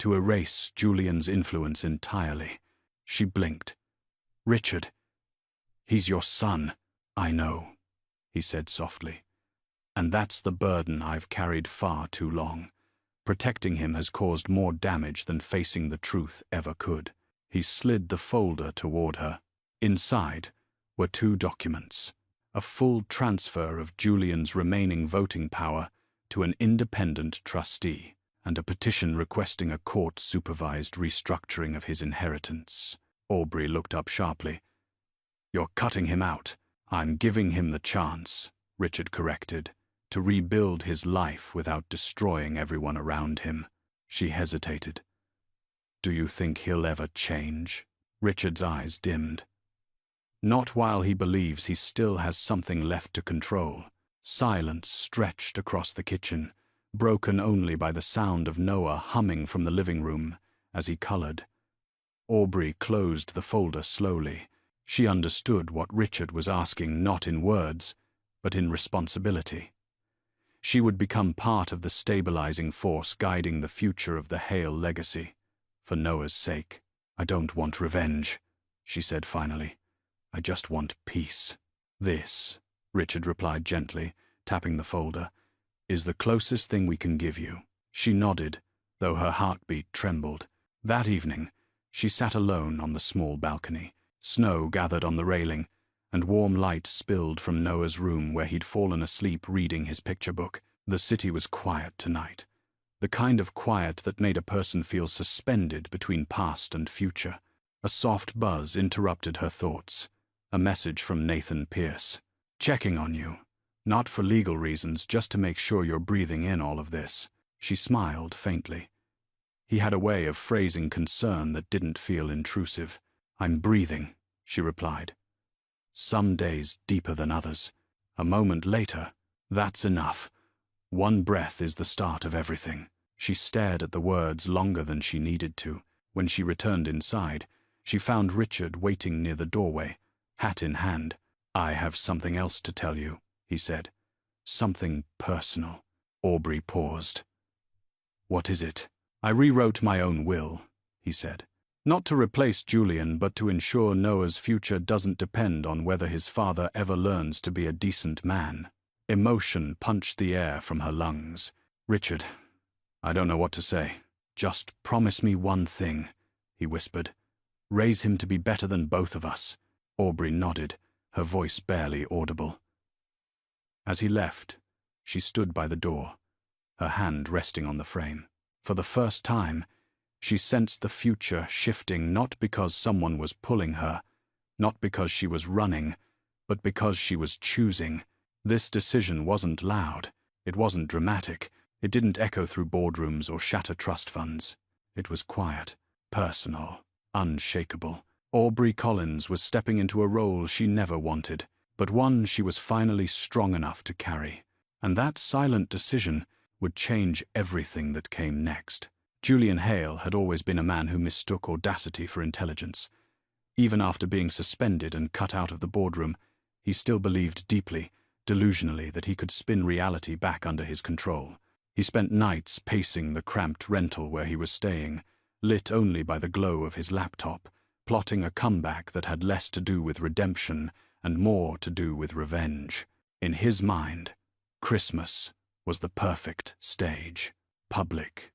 "To erase Julian's influence entirely." She blinked. "Richard, he's your son." "I know," he said softly. "And that's the burden I've carried far too long. Protecting him has caused more damage than facing the truth ever could." He slid the folder toward her. Inside were 2 documents, a full transfer of Julian's remaining voting power to an independent trustee, and a petition requesting a court-supervised restructuring of his inheritance. Aubrey looked up sharply. "You're cutting him out." "I'm giving him the chance," Richard corrected, "to rebuild his life without destroying everyone around him." She hesitated. "Do you think he'll ever change?" Richard's eyes dimmed. "Not while he believes he still has something left to control." Silence stretched across the kitchen, broken only by the sound of Noah humming from the living room as he colored. Aubrey closed the folder slowly. She understood what Richard was asking, not in words, but in responsibility. She would become part of the stabilizing force guiding the future of the Hale legacy, for Noah's sake. "I don't want revenge," she said finally. "I just want peace." "This," Richard replied gently, tapping the folder, "is the closest thing we can give you." She nodded, though her heartbeat trembled. That evening, she sat alone on the small balcony. Snow gathered on the railing, and warm light spilled from Noah's room where he'd fallen asleep reading his picture book. The city was quiet tonight, the kind of quiet that made a person feel suspended between past and future. A soft buzz interrupted her thoughts, a message from Nathan Pierce. "Checking on you. Not for legal reasons, just to make sure you're breathing in all of this." She smiled faintly. He had a way of phrasing concern that didn't feel intrusive. "I'm breathing," she replied. "Some days deeper than others. A moment later, that's enough. One breath is the start of everything." She stared at the words longer than she needed to. When she returned inside, she found Richard waiting near the doorway, hat in hand. "I have something else to tell you," he said. "Something personal." Aubrey paused. "What is it?" "I rewrote my own will," he said. "Not to replace Julian, but to ensure Noah's future doesn't depend on whether his father ever learns to be a decent man." Emotion punched the air from her lungs. "Richard, I don't know what to say. Just promise me one thing," he whispered. "Raise him to be better than both of us." Aubrey nodded, her voice barely audible. As he left, she stood by the door, her hand resting on the frame. For the first time, she sensed the future shifting, not because someone was pulling her, not because she was running, but because she was choosing. This decision wasn't loud, it wasn't dramatic, It didn't echo through boardrooms or shatter trust funds. It was quiet, personal, unshakable. Aubrey Collins was stepping into a role she never wanted, but one she was finally strong enough to carry. And that silent decision would change everything that came next. Julian Hale had always been a man who mistook audacity for intelligence. Even after being suspended and cut out of the boardroom, he still believed deeply, delusionally, that he could spin reality back under his control. He spent nights pacing the cramped rental where he was staying, lit only by the glow of his laptop, plotting a comeback that had less to do with redemption and more to do with revenge. In his mind, Christmas was the perfect stage. Public,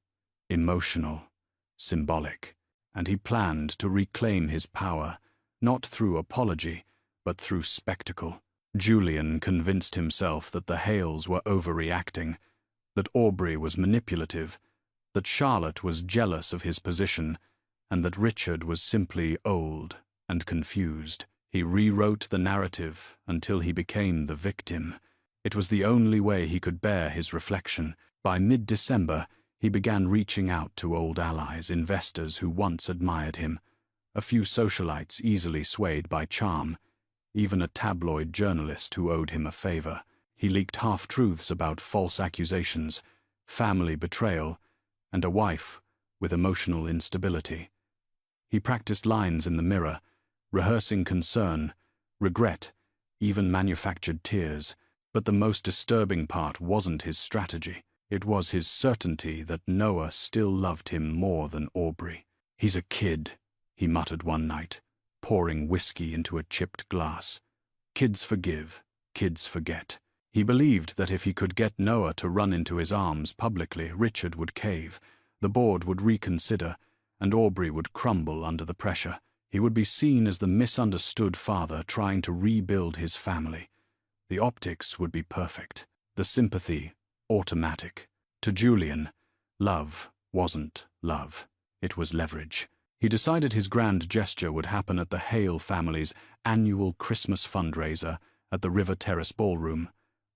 emotional, symbolic. And he planned to reclaim his power, not through apology, but through spectacle. Julian convinced himself that the Hales were overreacting, that Aubrey was manipulative, that Charlotte was jealous of his position, and that Richard was simply old and confused. He rewrote the narrative until he became the victim. It was the only way he could bear his reflection. By mid-December, he began reaching out to old allies, investors who once admired him, a few socialites easily swayed by charm, even a tabloid journalist who owed him a favor. He leaked half-truths about false accusations, family betrayal, and a wife with emotional instability. He practiced lines in the mirror, rehearsing concern, regret, even manufactured tears. But the most disturbing part wasn't his strategy. It was his certainty that Noah still loved him more than Aubrey. "He's a kid," he muttered one night, pouring whiskey into a chipped glass. Kids forgive, kids forget. He believed that if he could get Noah to run into his arms publicly, Richard would cave, the board would reconsider, and Aubrey would crumble under the pressure. He would be seen as the misunderstood father trying to rebuild his family. The optics would be perfect, the sympathy automatic. To Julian, love wasn't love. It was leverage. He decided his grand gesture would happen at the Hale family's annual Christmas fundraiser at the River Terrace Ballroom,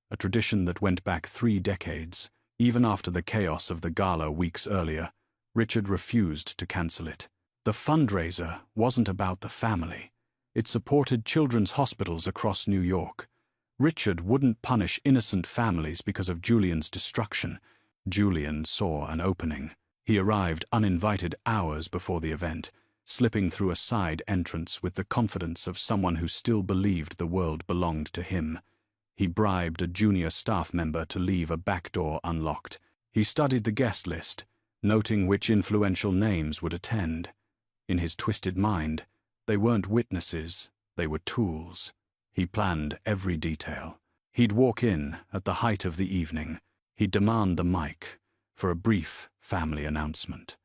a tradition that went back 3 decades. Even after the chaos of the gala weeks earlier, Richard refused to cancel it. The fundraiser wasn't about the family. It supported children's hospitals across New York. Richard wouldn't punish innocent families because of Julian's destruction. Julian saw an opening. He arrived uninvited hours before the event, slipping through a side entrance with the confidence of someone who still believed the world belonged to him. He bribed a junior staff member to leave a back door unlocked. He studied the guest list, noting which influential names would attend. In his twisted mind, they weren't witnesses, they were tools. He planned every detail. He'd walk in at the height of the evening. He'd demand the mic for a brief family announcement.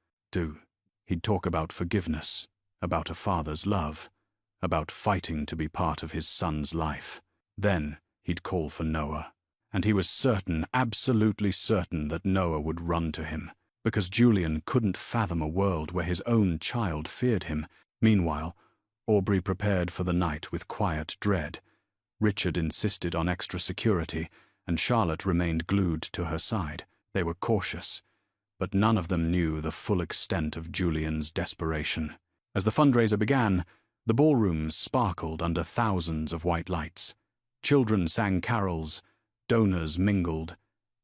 He'd talk about forgiveness, about a father's love, about fighting to be part of his son's life. Then he'd call for Noah. And he was certain, absolutely certain, that Noah would run to him, because Julian couldn't fathom a world where his own child feared him. Meanwhile, Aubrey prepared for the night with quiet dread. Richard insisted on extra security, and Charlotte remained glued to her side. They were cautious, but none of them knew the full extent of Julian's desperation. As the fundraiser began, the ballroom sparkled under thousands of white lights. Children sang carols, donors mingled,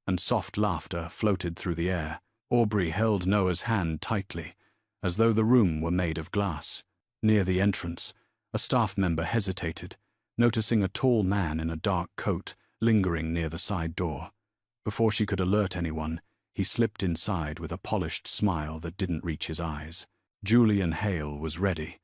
and soft laughter floated through the air. Aubrey held Noah's hand tightly, as though the room were made of glass. Near the entrance, a staff member hesitated, noticing a tall man in a dark coat lingering near the side door. Before she could alert anyone, he slipped inside with a polished smile that didn't reach his eyes. Julian Hale was ready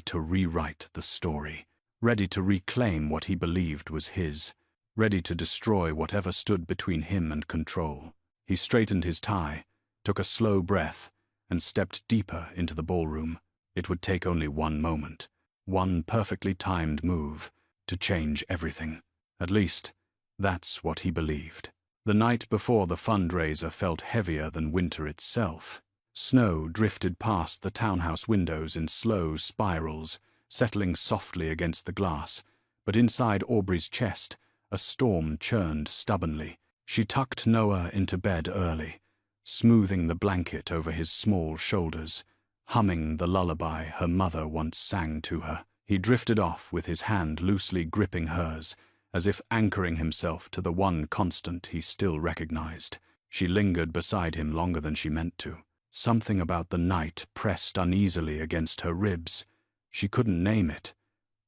to rewrite the story, ready to reclaim what he believed was his, ready to destroy whatever stood between him and control. He straightened his tie, took a slow breath, and stepped deeper into the ballroom. It would take only one moment, one perfectly timed move, to change everything. At least, that's what he believed. The night before the fundraiser felt heavier than winter itself. Snow drifted past the townhouse windows in slow spirals, settling softly against the glass, but inside Aubrey's chest, a storm churned stubbornly. She tucked Noah into bed early, smoothing the blanket over his small shoulders, humming the lullaby her mother once sang to her. He drifted off with his hand loosely gripping hers, as if anchoring himself to the one constant he still recognized. She lingered beside him longer than she meant to. Something about the night pressed uneasily against her ribs. She couldn't name it,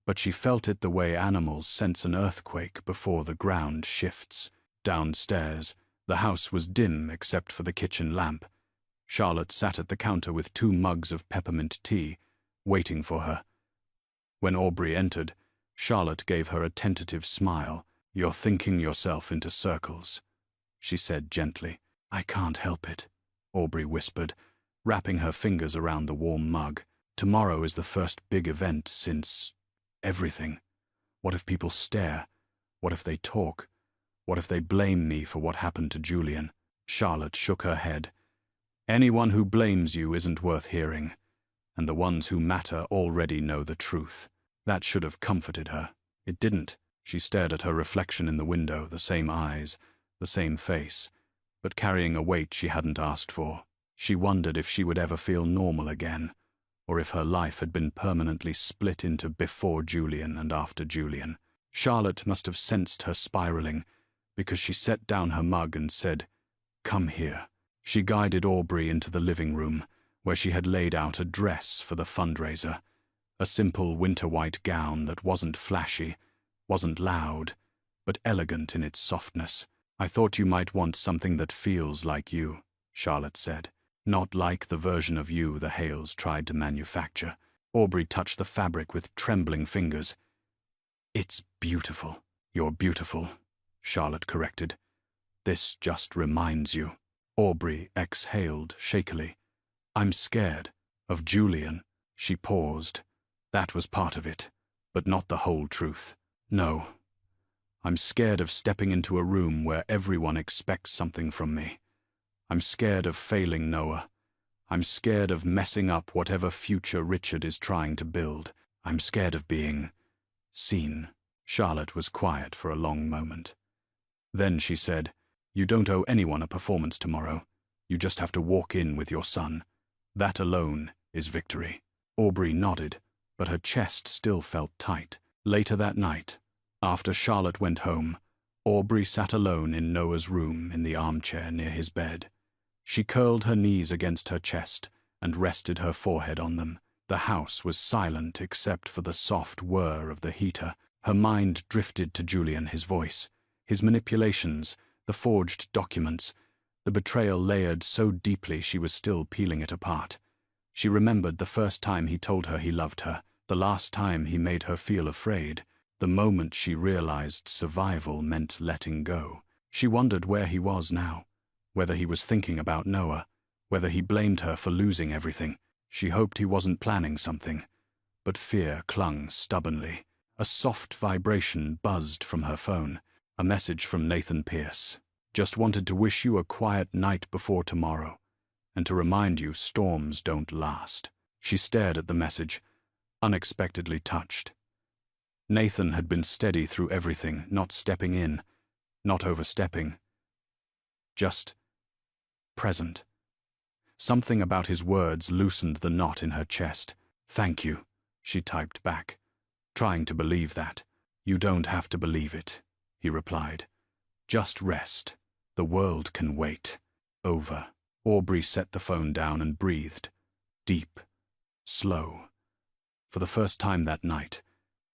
but she felt it the way animals sense an earthquake before the ground shifts. Downstairs, the house was dim except for the kitchen lamp. Charlotte sat at the counter with 2 mugs of peppermint tea, waiting for her. When Aubrey entered, Charlotte gave her a tentative smile. "You're thinking yourself into circles," she said gently. "I can't help it," Aubrey whispered, wrapping her fingers around the warm mug. "Tomorrow is the first big event since everything. What if people stare? What if they talk? What if they blame me for what happened to Julian?" Charlotte shook her head. "Anyone who blames you isn't worth hearing, and the ones who matter already know the truth." That should have comforted her. It didn't. She stared at her reflection in the window, the same eyes, the same face, but carrying a weight she hadn't asked for. She wondered if she would ever feel normal again, or if her life had been permanently split into before Julian and after Julian. Charlotte must have sensed her spiraling, because she set down her mug and said, "Come here." She guided Aubrey into the living room, where she had laid out a dress for the fundraiser. A simple winter-white gown that wasn't flashy, wasn't loud, but elegant in its softness. "I thought you might want something that feels like you," Charlotte said. "Not like the version of you the Hales tried to manufacture." Aubrey touched the fabric with trembling fingers. "It's beautiful." "You're beautiful," Charlotte corrected. "This just reminds you." Aubrey exhaled shakily. "I'm scared of Julian." She paused. "That was part of it, but not the whole truth." "No. I'm scared of stepping into a room where everyone expects something from me. I'm scared of failing Noah. I'm scared of messing up whatever future Richard is trying to build. I'm scared of being seen." Charlotte was quiet for a long moment. Then she said, "You don't owe anyone a performance tomorrow. You just have to walk in with your son. That alone is victory." Aubrey nodded, but her chest still felt tight. Later that night, after Charlotte went home, Aubrey sat alone in Noah's room in the armchair near his bed. She curled her knees against her chest and rested her forehead on them. The house was silent except for the soft whir of the heater. Her mind drifted to Julian, his voice, his manipulations, the forged documents, the betrayal layered so deeply she was still peeling it apart. She remembered the first time he told her he loved her, the last time he made her feel afraid, the moment she realized survival meant letting go. She wondered where he was now, whether he was thinking about Noah, whether he blamed her for losing everything. She hoped he wasn't planning something, but fear clung stubbornly. A soft vibration buzzed from her phone, a message from Nathan Pierce. "Just wanted to wish you a quiet night before tomorrow, and to remind you storms don't last." She stared at the message, unexpectedly touched. Nathan had been steady through everything, not stepping in, not overstepping, just present. Something about his words loosened the knot in her chest. "Thank you," she typed back, trying to believe that. "You don't have to believe it," he replied. "Just rest. The world can wait." Over. Aubrey set the phone down and breathed. Deep. Slow. For the first time that night,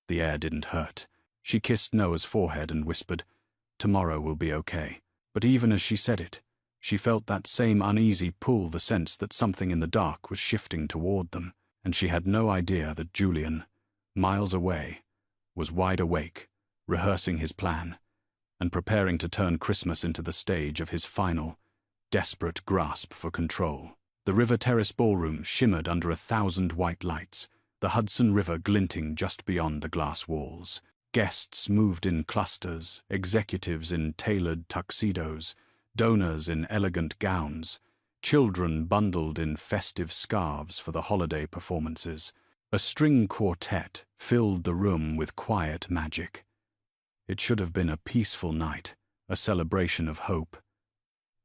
the air didn't hurt. She kissed Noah's forehead and whispered, "Tomorrow will be okay." But even as she said it, she felt that same uneasy pull, the sense that something in the dark was shifting toward them, and she had no idea that Julian, miles away, was wide awake, rehearsing his plan, and preparing to turn Christmas into the stage of his final, desperate grasp for control. The River Terrace ballroom shimmered under 1,000 white lights, the Hudson River glinting just beyond the glass walls. Guests moved in clusters, executives in tailored tuxedos, donors in elegant gowns, children bundled in festive scarves for the holiday performances. A string quartet filled the room with quiet magic. It should have been a peaceful night, a celebration of hope.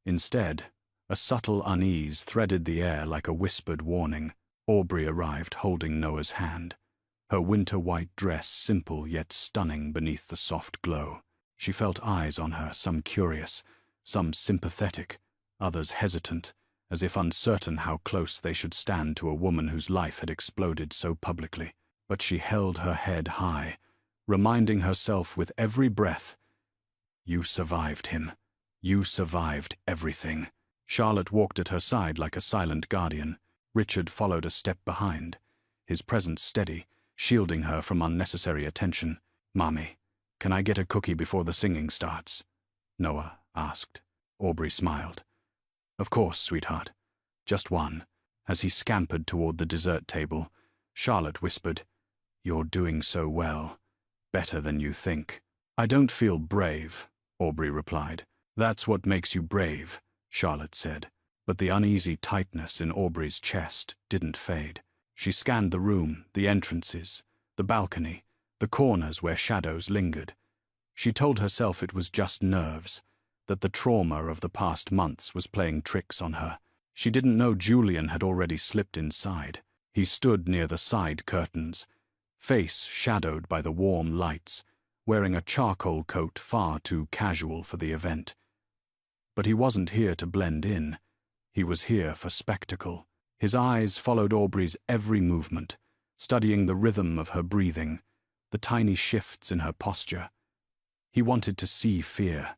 Instead, a subtle unease threaded the air like a whispered warning. Aubrey arrived holding Noah's hand, her winter-white dress simple yet stunning beneath the soft glow. She felt eyes on her, some curious, some sympathetic, others hesitant, as if uncertain how close they should stand to a woman whose life had exploded so publicly. But she held her head high, reminding herself with every breath, "You survived him. You survived everything." Charlotte walked at her side like a silent guardian. Richard followed a step behind, his presence steady, shielding her from unnecessary attention. "Mommy, can I get a cookie before the singing starts?" Noah asked. Aubrey smiled. "Of course, sweetheart. Just one." As he scampered toward the dessert table, Charlotte whispered, "You're doing so well. Better than you think." "I don't feel brave," Aubrey replied. "That's what makes you brave," Charlotte said. But the uneasy tightness in Aubrey's chest didn't fade. She scanned the room, the entrances, the balcony, the corners where shadows lingered. She told herself it was just nerves, that the trauma of the past months was playing tricks on her. She didn't know Julian had already slipped inside. He stood near the side curtains, face shadowed by the warm lights, wearing a charcoal coat far too casual for the event. But he wasn't here to blend in. He was here for spectacle. His eyes followed Aubrey's every movement, studying the rhythm of her breathing, the tiny shifts in her posture. He wanted to see fear.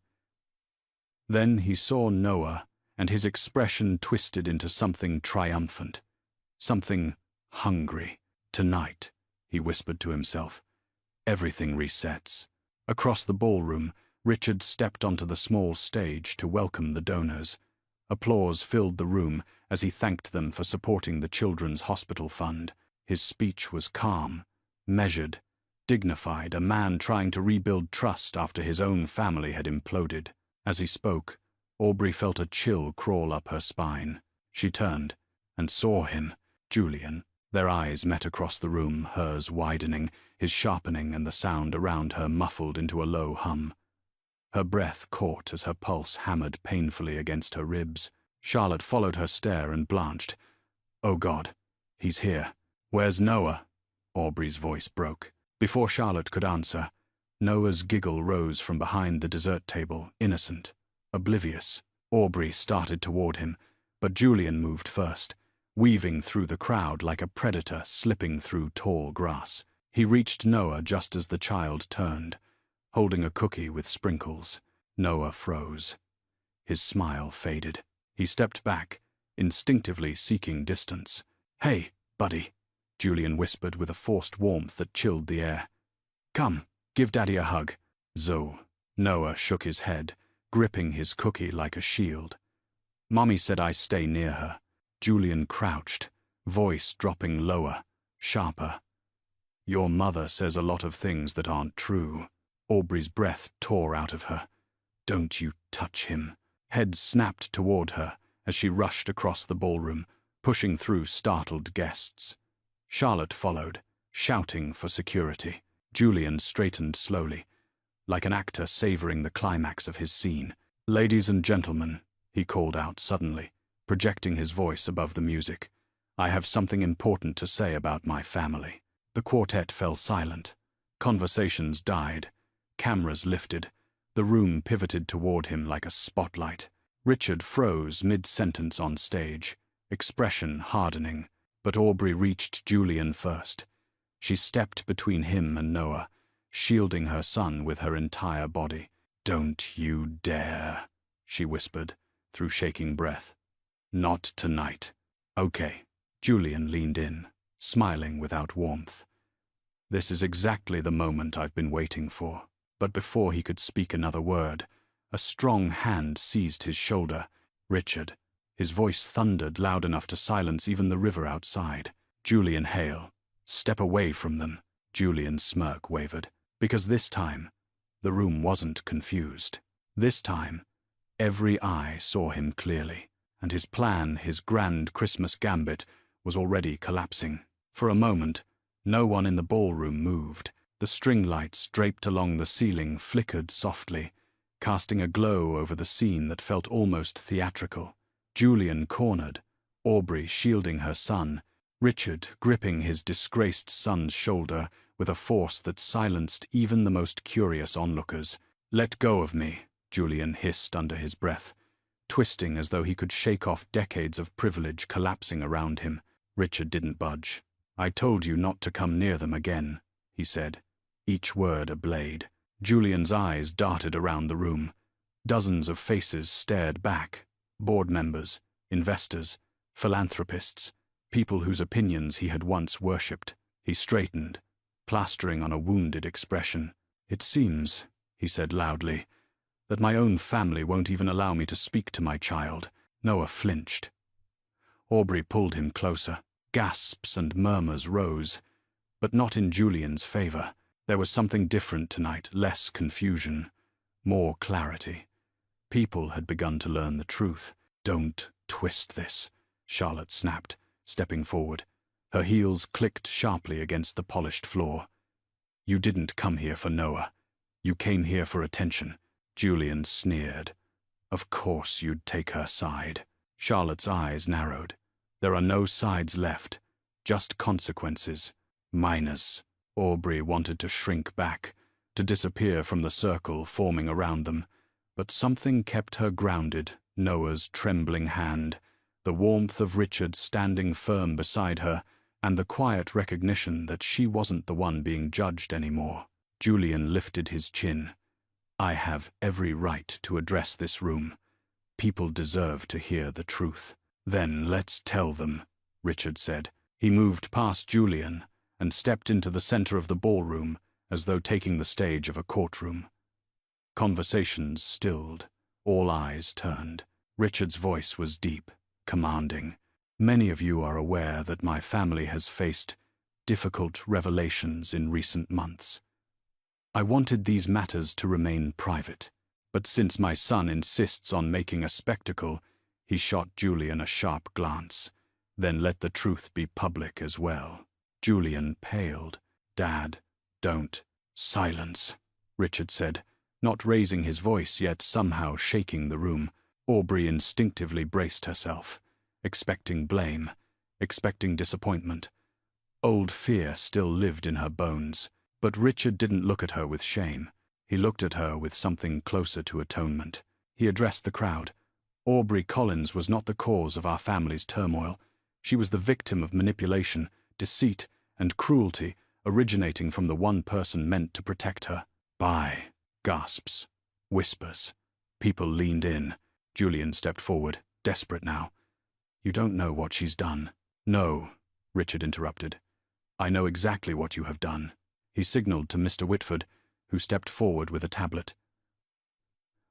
Then he saw Noah, and his expression twisted into something triumphant, something hungry. "Tonight," he whispered to himself, "everything resets." Across the ballroom, Richard stepped onto the small stage to welcome the donors. Applause filled the room as he thanked them for supporting the Children's Hospital Fund. His speech was calm, measured, dignified, a man trying to rebuild trust after his own family had imploded. As he spoke, Aubrey felt a chill crawl up her spine. She turned and saw him, Julian. Their eyes met across the room, hers widening, his sharpening, and the sound around her muffled into a low hum. Her breath caught as her pulse hammered painfully against her ribs. Charlotte followed her stare and blanched. "Oh God, he's here. Where's Noah?" Aubrey's voice broke. Before Charlotte could answer, Noah's giggle rose from behind the dessert table, innocent, oblivious. Aubrey started toward him, but Julian moved first, weaving through the crowd like a predator slipping through tall grass. He reached Noah just as the child turned, holding a cookie with sprinkles. Noah froze. His smile faded. He stepped back, instinctively seeking distance. "Hey, buddy," Julian whispered with a forced warmth that chilled the air. "Come, give Daddy a hug." "Zoe." Noah shook his head, gripping his cookie like a shield. "Mommy said I stay near her." Julian crouched, voice dropping lower, sharper. "Your mother says a lot of things that aren't true." Aubrey's breath tore out of her. "Don't you touch him." Head snapped toward her as she rushed across the ballroom, pushing through startled guests. Charlotte followed, shouting for security. Julian straightened slowly, like an actor savoring the climax of his scene. "Ladies and gentlemen," he called out suddenly, projecting his voice above the music, "I have something important to say about my family." The quartet fell silent. Conversations died. Cameras lifted. The room pivoted toward him like a spotlight. Richard froze mid-sentence on stage, expression hardening, but Aubrey reached Julian first. She stepped between him and Noah, shielding her son with her entire body. "Don't you dare," she whispered, through shaking breath. "Not tonight." "Okay." Julian leaned in, smiling without warmth. "This is exactly the moment I've been waiting for." But before he could speak another word, a strong hand seized his shoulder. "Richard." His voice thundered loud enough to silence even the river outside. "Julian Hale. Step away from them." Julian's smirk wavered. Because this time, the room wasn't confused. This time, every eye saw him clearly, and his plan, his grand Christmas gambit, was already collapsing. For a moment, no one in the ballroom moved. The string lights draped along the ceiling flickered softly, casting a glow over the scene that felt almost theatrical. Julian cornered, Aubrey shielding her son, Richard gripping his disgraced son's shoulder with a force that silenced even the most curious onlookers. "Let go of me," Julian hissed under his breath, twisting as though he could shake off decades of privilege collapsing around him. Richard didn't budge. "I told you not to come near them again," he said, each word a blade. Julian's eyes darted around the room. Dozens of faces stared back. Board members, investors, philanthropists, people whose opinions he had once worshipped. He straightened, plastering on a wounded expression. "It seems," he said loudly, "that my own family won't even allow me to speak to my child." Noah flinched. Aubrey pulled him closer. Gasps and murmurs rose, but not in Julian's favor. There was something different tonight, less confusion, more clarity. People had begun to learn the truth. "Don't twist this," Charlotte snapped, stepping forward. Her heels clicked sharply against the polished floor. "You didn't come here for Noah. You came here for attention." Julian sneered. "Of course you'd take her side." Charlotte's eyes narrowed. "There are no sides left, just consequences. Minors." Aubrey wanted to shrink back, to disappear from the circle forming around them, but something kept her grounded. Noah's trembling hand, the warmth of Richard standing firm beside her, and the quiet recognition that she wasn't the one being judged anymore. Julian lifted his chin. "I have every right to address this room. People deserve to hear the truth." "Then let's tell them," Richard said. He moved past Julian and stepped into the center of the ballroom as though taking the stage of a courtroom. Conversations stilled. All eyes turned. Richard's voice was deep, commanding. "Many of you are aware that my family has faced difficult revelations in recent months. I wanted these matters to remain private, but since my son insists on making a spectacle," he shot Julian a sharp glance, "then let the truth be public as well." Julian paled. "Dad, don't." "Silence," Richard said, not raising his voice yet somehow shaking the room. Aubrey instinctively braced herself, expecting blame, expecting disappointment. Old fear still lived in her bones, but Richard didn't look at her with shame. He looked at her with something closer to atonement. He addressed the crowd. "Aubrey Collins was not the cause of our family's turmoil. She was the victim of manipulation, deceit, and cruelty originating from the one person meant to protect her." "Bye." Gasps. Whispers. People leaned in. Julian stepped forward, desperate now. "You don't know what she's done." "No," Richard interrupted. "I know exactly what you have done." He signaled to Mr. Whitford, who stepped forward with a tablet.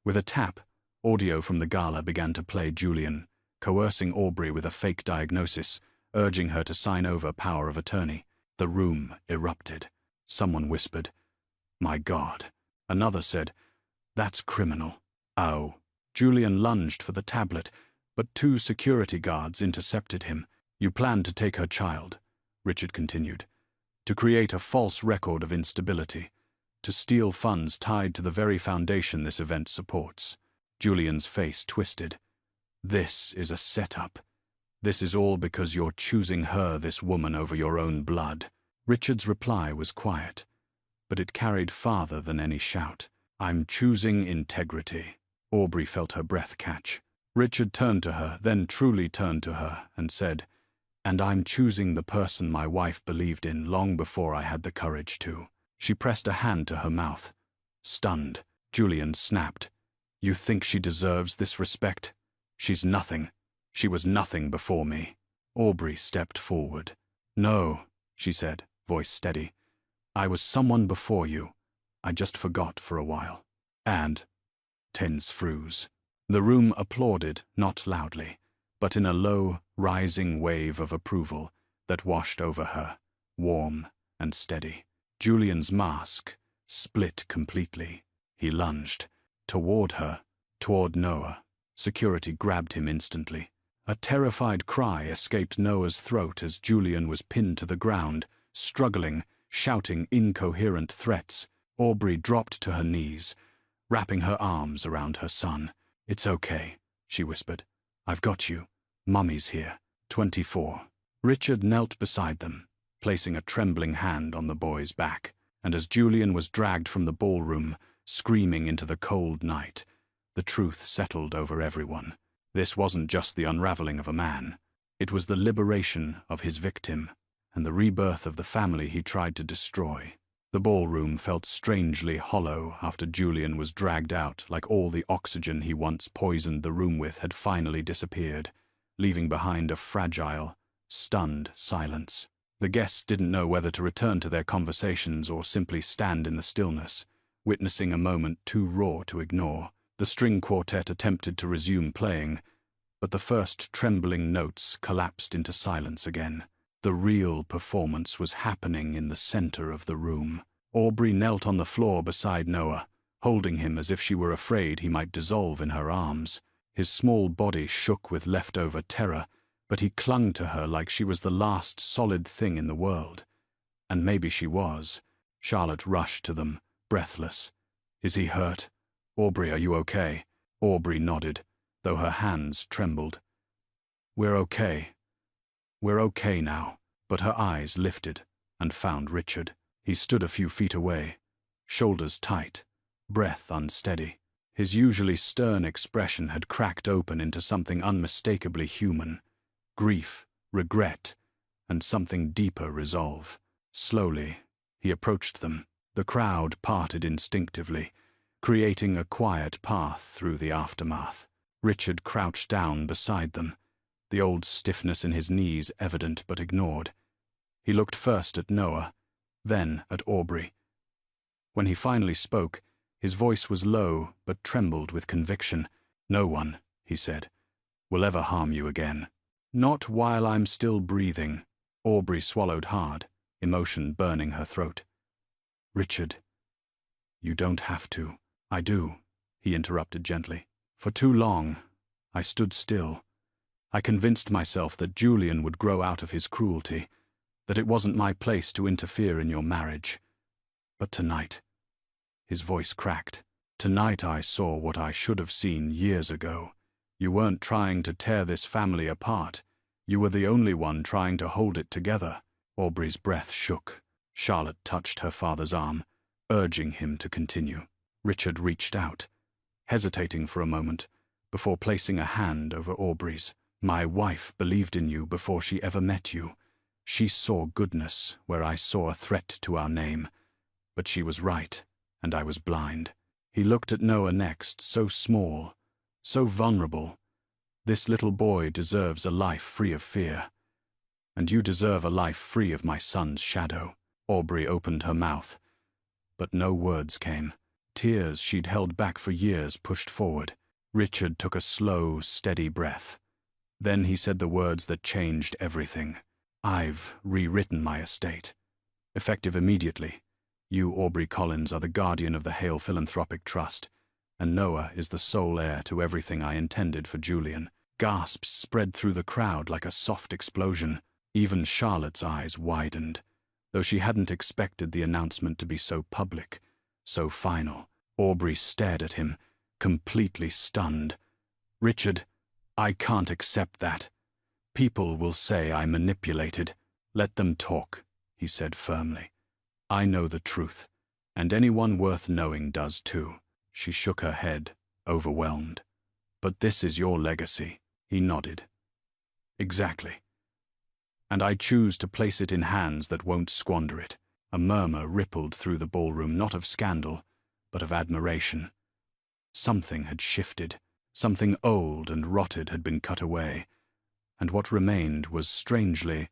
With a tap, audio from the gala began to play Julian, coercing Aubrey with a fake diagnosis, urging her to sign over power of attorney. The room erupted. Someone whispered, "My God." Another said, "That's criminal." "Ow." Julian lunged for the tablet, but 2 security guards intercepted him. "You planned to take her child," Richard continued, "to create a false record of instability, to steal funds tied to the very foundation this event supports." Julian's face twisted. "This is a setup. This is all because you're choosing her, this woman, over your own blood." Richard's reply was quiet, but it carried farther than any shout. "I'm choosing integrity." Aubrey felt her breath catch. Richard turned to her, then truly turned to her, and said, "And I'm choosing the person my wife believed in long before I had the courage to." She pressed a hand to her mouth. Stunned, Julian snapped, "You think she deserves this respect? She's nothing. She was nothing before me." Aubrey stepped forward. "No," she said, voice steady. "I was someone before you. I just forgot for a while." And tense froze. The room applauded, not loudly, but in a low, rising wave of approval that washed over her, warm and steady. Julian's mask split completely. He lunged. Toward her, toward Noah. Security grabbed him instantly. A terrified cry escaped Noah's throat as Julian was pinned to the ground, struggling, shouting incoherent threats. Aubrey dropped to her knees, wrapping her arms around her son. "It's okay," she whispered. "I've got you. Mummy's here." 24. Richard knelt beside them, placing a trembling hand on the boy's back, and as Julian was dragged from the ballroom, screaming into the cold night, the truth settled over everyone. This wasn't just the unraveling of a man. It was the liberation of his victim, and the rebirth of the family he tried to destroy. The ballroom felt strangely hollow after Julian was dragged out, like all the oxygen he once poisoned the room with had finally disappeared, leaving behind a fragile, stunned silence. The guests didn't know whether to return to their conversations or simply stand in the stillness, witnessing a moment too raw to ignore. The string quartet attempted to resume playing, but the first trembling notes collapsed into silence again. The real performance was happening in the center of the room. Aubrey knelt on the floor beside Noah, holding him as if she were afraid he might dissolve in her arms. His small body shook with leftover terror, but he clung to her like she was the last solid thing in the world. And maybe she was. Charlotte rushed to them, breathless. "Is he hurt? Aubrey, are you okay?" Aubrey nodded, though her hands trembled. "We're okay. We're okay now." But her eyes lifted and found Richard. He stood a few feet away, shoulders tight, breath unsteady. His usually stern expression had cracked open into something unmistakably human. Grief, regret, and something deeper resolve. Slowly, he approached them. The crowd parted instinctively, creating a quiet path through the aftermath. Richard crouched down beside them, the old stiffness in his knees evident but ignored. He looked first at Noah, then at Aubrey. When he finally spoke, his voice was low but trembled with conviction. "No one," he said, "will ever harm you again. Not while I'm still breathing." Aubrey swallowed hard, emotion burning her throat. "Richard, you don't have to." "I do," he interrupted gently. "For too long, I stood still. I convinced myself that Julian would grow out of his cruelty, that it wasn't my place to interfere in your marriage. But tonight," his voice cracked, "tonight I saw what I should have seen years ago. You weren't trying to tear this family apart. You were the only one trying to hold it together." Aubrey's breath shook. Charlotte touched her father's arm, urging him to continue. Richard reached out, hesitating for a moment, before placing a hand over Aubrey's. "My wife believed in you before she ever met you. She saw goodness where I saw a threat to our name. But she was right, and I was blind." He looked at Noah next, so small, so vulnerable. "This little boy deserves a life free of fear. And you deserve a life free of my son's shadow." Aubrey opened her mouth, but no words came. Tears she'd held back for years pushed forward. Richard took a slow, steady breath. Then he said the words that changed everything. "I've rewritten my estate. Effective immediately. You, Aubrey Collins, are the guardian of the Hale Philanthropic Trust, and Noah is the sole heir to everything I intended for Julian." Gasps spread through the crowd like a soft explosion. Even Charlotte's eyes widened, though she hadn't expected the announcement to be so public, so final. Aubrey stared at him, completely stunned. "Richard, I can't accept that. People will say I manipulated." "Let them talk," he said firmly. "I know the truth, and anyone worth knowing does too." She shook her head, overwhelmed. "But this is your legacy." He nodded. "Exactly. And I choose to place it in hands that won't squander it." A murmur rippled through the ballroom, not of scandal, but of admiration. Something had shifted. Something old and rotted had been cut away, and what remained was strangely,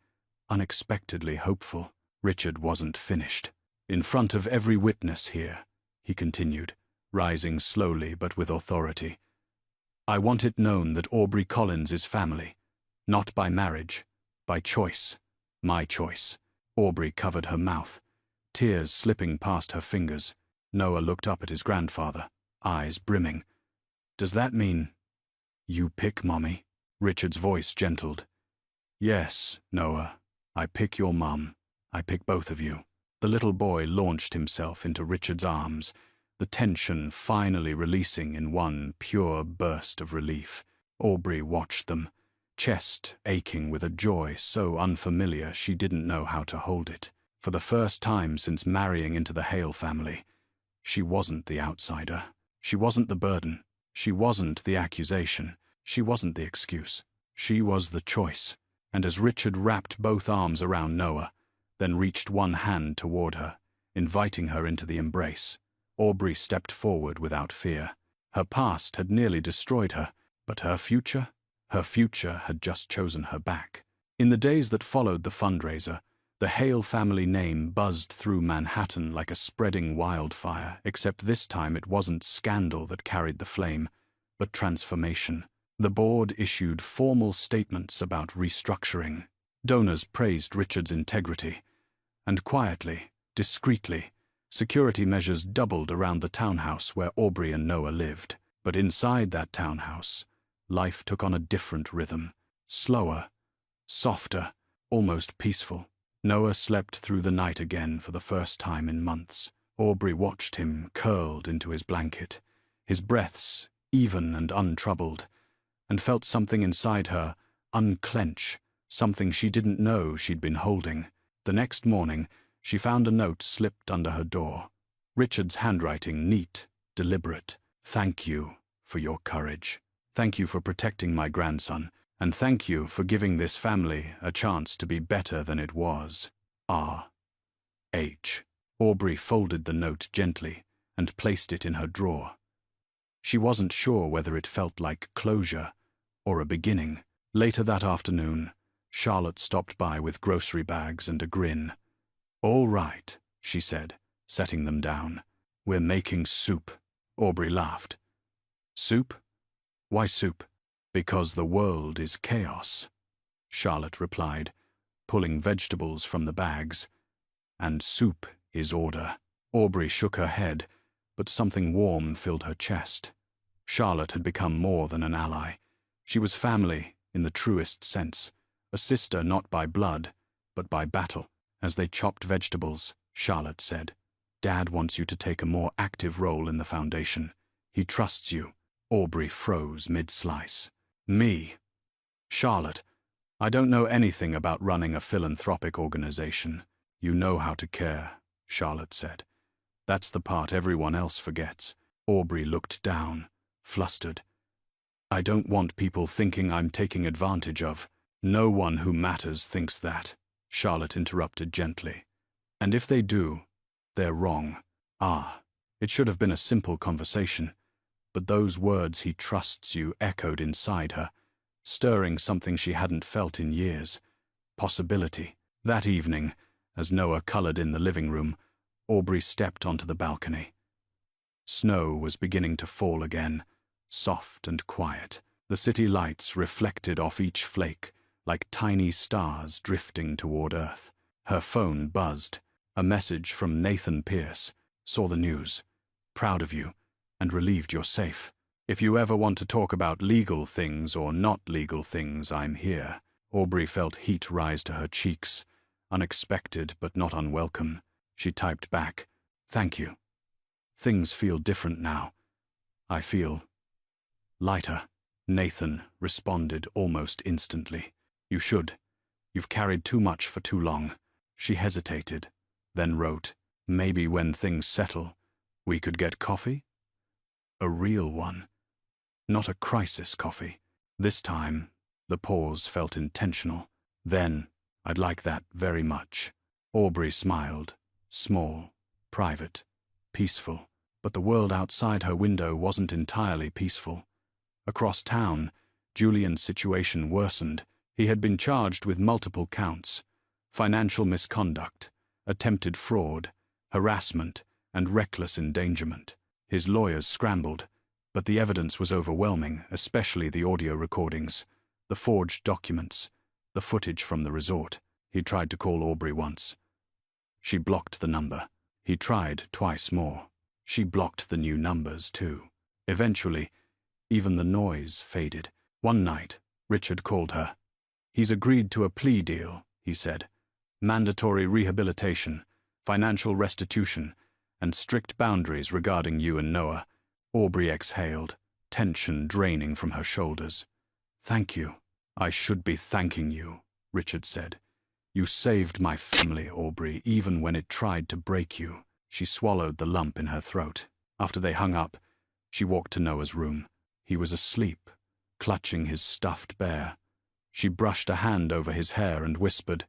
unexpectedly hopeful. Richard wasn't finished. "In front of every witness here," he continued, rising slowly but with authority, "I want it known that Aubrey Collins is family, not by marriage, by choice, my choice." Aubrey covered her mouth, tears slipping past her fingers. Noah looked up at his grandfather, eyes brimming. "Does that mean you pick Mommy?" Richard's voice gentled. "Yes, Noah, I pick your mum. I pick both of you." The little boy launched himself into Richard's arms, the tension finally releasing in one pure burst of relief. Aubrey watched them, chest aching with a joy so unfamiliar she didn't know how to hold it. For the first time since marrying into the Hale family, she wasn't the outsider. She wasn't the burden. She wasn't the accusation. She wasn't the excuse. She was the choice. And as Richard wrapped both arms around Noah, then reached one hand toward her, inviting her into the embrace, Aubrey stepped forward without fear. Her past had nearly destroyed her, but her future had just chosen her back. In the days that followed the fundraiser, the Hale family name buzzed through Manhattan like a spreading wildfire, except this time it wasn't scandal that carried the flame, but transformation. The board issued formal statements about restructuring. Donors praised Richard's integrity, and quietly, discreetly, security measures doubled around the townhouse where Aubrey and Noah lived. But inside that townhouse, life took on a different rhythm, slower, softer, almost peaceful. Noah slept through the night again for the first time in months. Aubrey watched him curled into his blanket, his breaths even and untroubled, and felt something inside her unclench, something she didn't know she'd been holding. The next morning, she found a note slipped under her door. Richard's handwriting neat, deliberate. "Thank you for your courage. Thank you for protecting my grandson. And thank you for giving this family a chance to be better than it was. R.H." Aubrey folded the note gently and placed it in her drawer. She wasn't sure whether it felt like closure or a beginning. Later that afternoon, Charlotte stopped by with grocery bags and a grin. "All right," she said, setting them down. "We're making soup." Aubrey laughed. "Soup? Why soup?" "Because the world is chaos," Charlotte replied, pulling vegetables from the bags. "And soup is order." Aubrey shook her head, but something warm filled her chest. Charlotte had become more than an ally. She was family in the truest sense, a sister not by blood, but by battle. As they chopped vegetables, Charlotte said, "Dad wants you to take a more active role in the foundation. He trusts you." Aubrey froze mid-slice. "Me? Charlotte, I don't know anything about running a philanthropic organization." "You know how to care," Charlotte said. "That's the part everyone else forgets." Aubrey looked down, flustered. "I don't want people thinking I'm taking advantage of." "No one who matters thinks that," Charlotte interrupted gently. "And if they do, they're wrong." It should have been a simple conversation. But those words, "he trusts you," echoed inside her, stirring something she hadn't felt in years. Possibility. That evening, as Noah colored in the living room, Aubrey stepped onto the balcony. Snow was beginning to fall again, soft and quiet. The city lights reflected off each flake, like tiny stars drifting toward Earth. Her phone buzzed. A message from Nathan Pierce. "Saw the news. Proud of you. And relieved you're safe. If you ever want to talk about legal things or not legal things, I'm here." Aubrey felt heat rise to her cheeks, unexpected but not unwelcome. She typed back, "Thank you. Things feel different now. I feel lighter." Nathan responded almost instantly. "You should. You've carried too much for too long." She hesitated, then wrote, "Maybe when things settle, we could get coffee? A real one. Not a crisis coffee." This time, the pause felt intentional. Then, "I'd like that very much." Aubrey smiled. Small, private, peaceful. But the world outside her window wasn't entirely peaceful. Across town, Julian's situation worsened. He had been charged with multiple counts: financial misconduct, attempted fraud, harassment, and reckless endangerment. His lawyers scrambled, but the evidence was overwhelming, especially the audio recordings, the forged documents, the footage from the resort. He tried to call Aubrey once. She blocked the number. He tried twice more. She blocked the new numbers, too. Eventually, even the noise faded. One night, Richard called her. "He's agreed to a plea deal," he said. "Mandatory rehabilitation, financial restitution, and strict boundaries regarding you and Noah." Aubrey exhaled, tension draining from her shoulders. "Thank you. I should be thanking you," Richard said. "You saved my family, Aubrey, even when it tried to break you." She swallowed the lump in her throat. After they hung up, she walked to Noah's room. He was asleep, clutching his stuffed bear. She brushed a hand over his hair and whispered,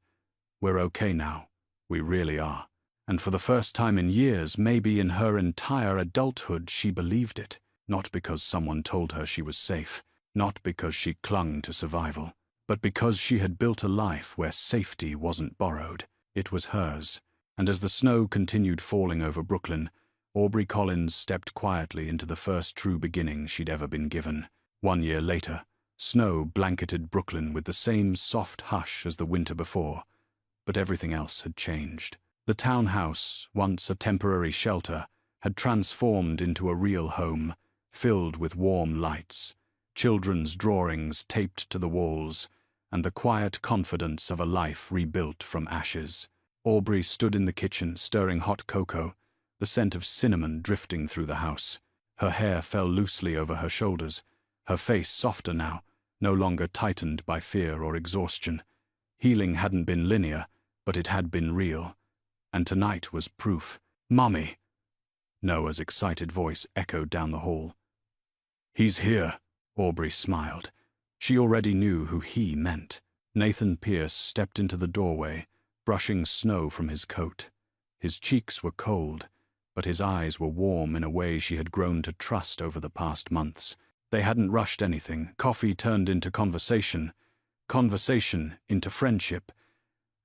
"We're okay now. We really are." And for the first time in years, maybe in her entire adulthood, she believed it. Not because someone told her she was safe, not because she clung to survival, but because she had built a life where safety wasn't borrowed. It was hers. And as the snow continued falling over Brooklyn, Aubrey Collins stepped quietly into the first true beginning she'd ever been given. 1 year later, snow blanketed Brooklyn with the same soft hush as the winter before, but everything else had changed. The townhouse, once a temporary shelter, had transformed into a real home, filled with warm lights, children's drawings taped to the walls, and the quiet confidence of a life rebuilt from ashes. Aubrey stood in the kitchen, stirring hot cocoa, the scent of cinnamon drifting through the house. Her hair fell loosely over her shoulders, her face softer now, no longer tightened by fear or exhaustion. Healing hadn't been linear, but it had been real. And tonight was proof. "Mommy!" Noah's excited voice echoed down the hall. "He's here," Aubrey smiled. She already knew who he meant. Nathan Pierce stepped into the doorway, brushing snow from his coat. His cheeks were cold, but his eyes were warm in a way she had grown to trust over the past months. They hadn't rushed anything. Coffee turned into conversation, conversation into friendship,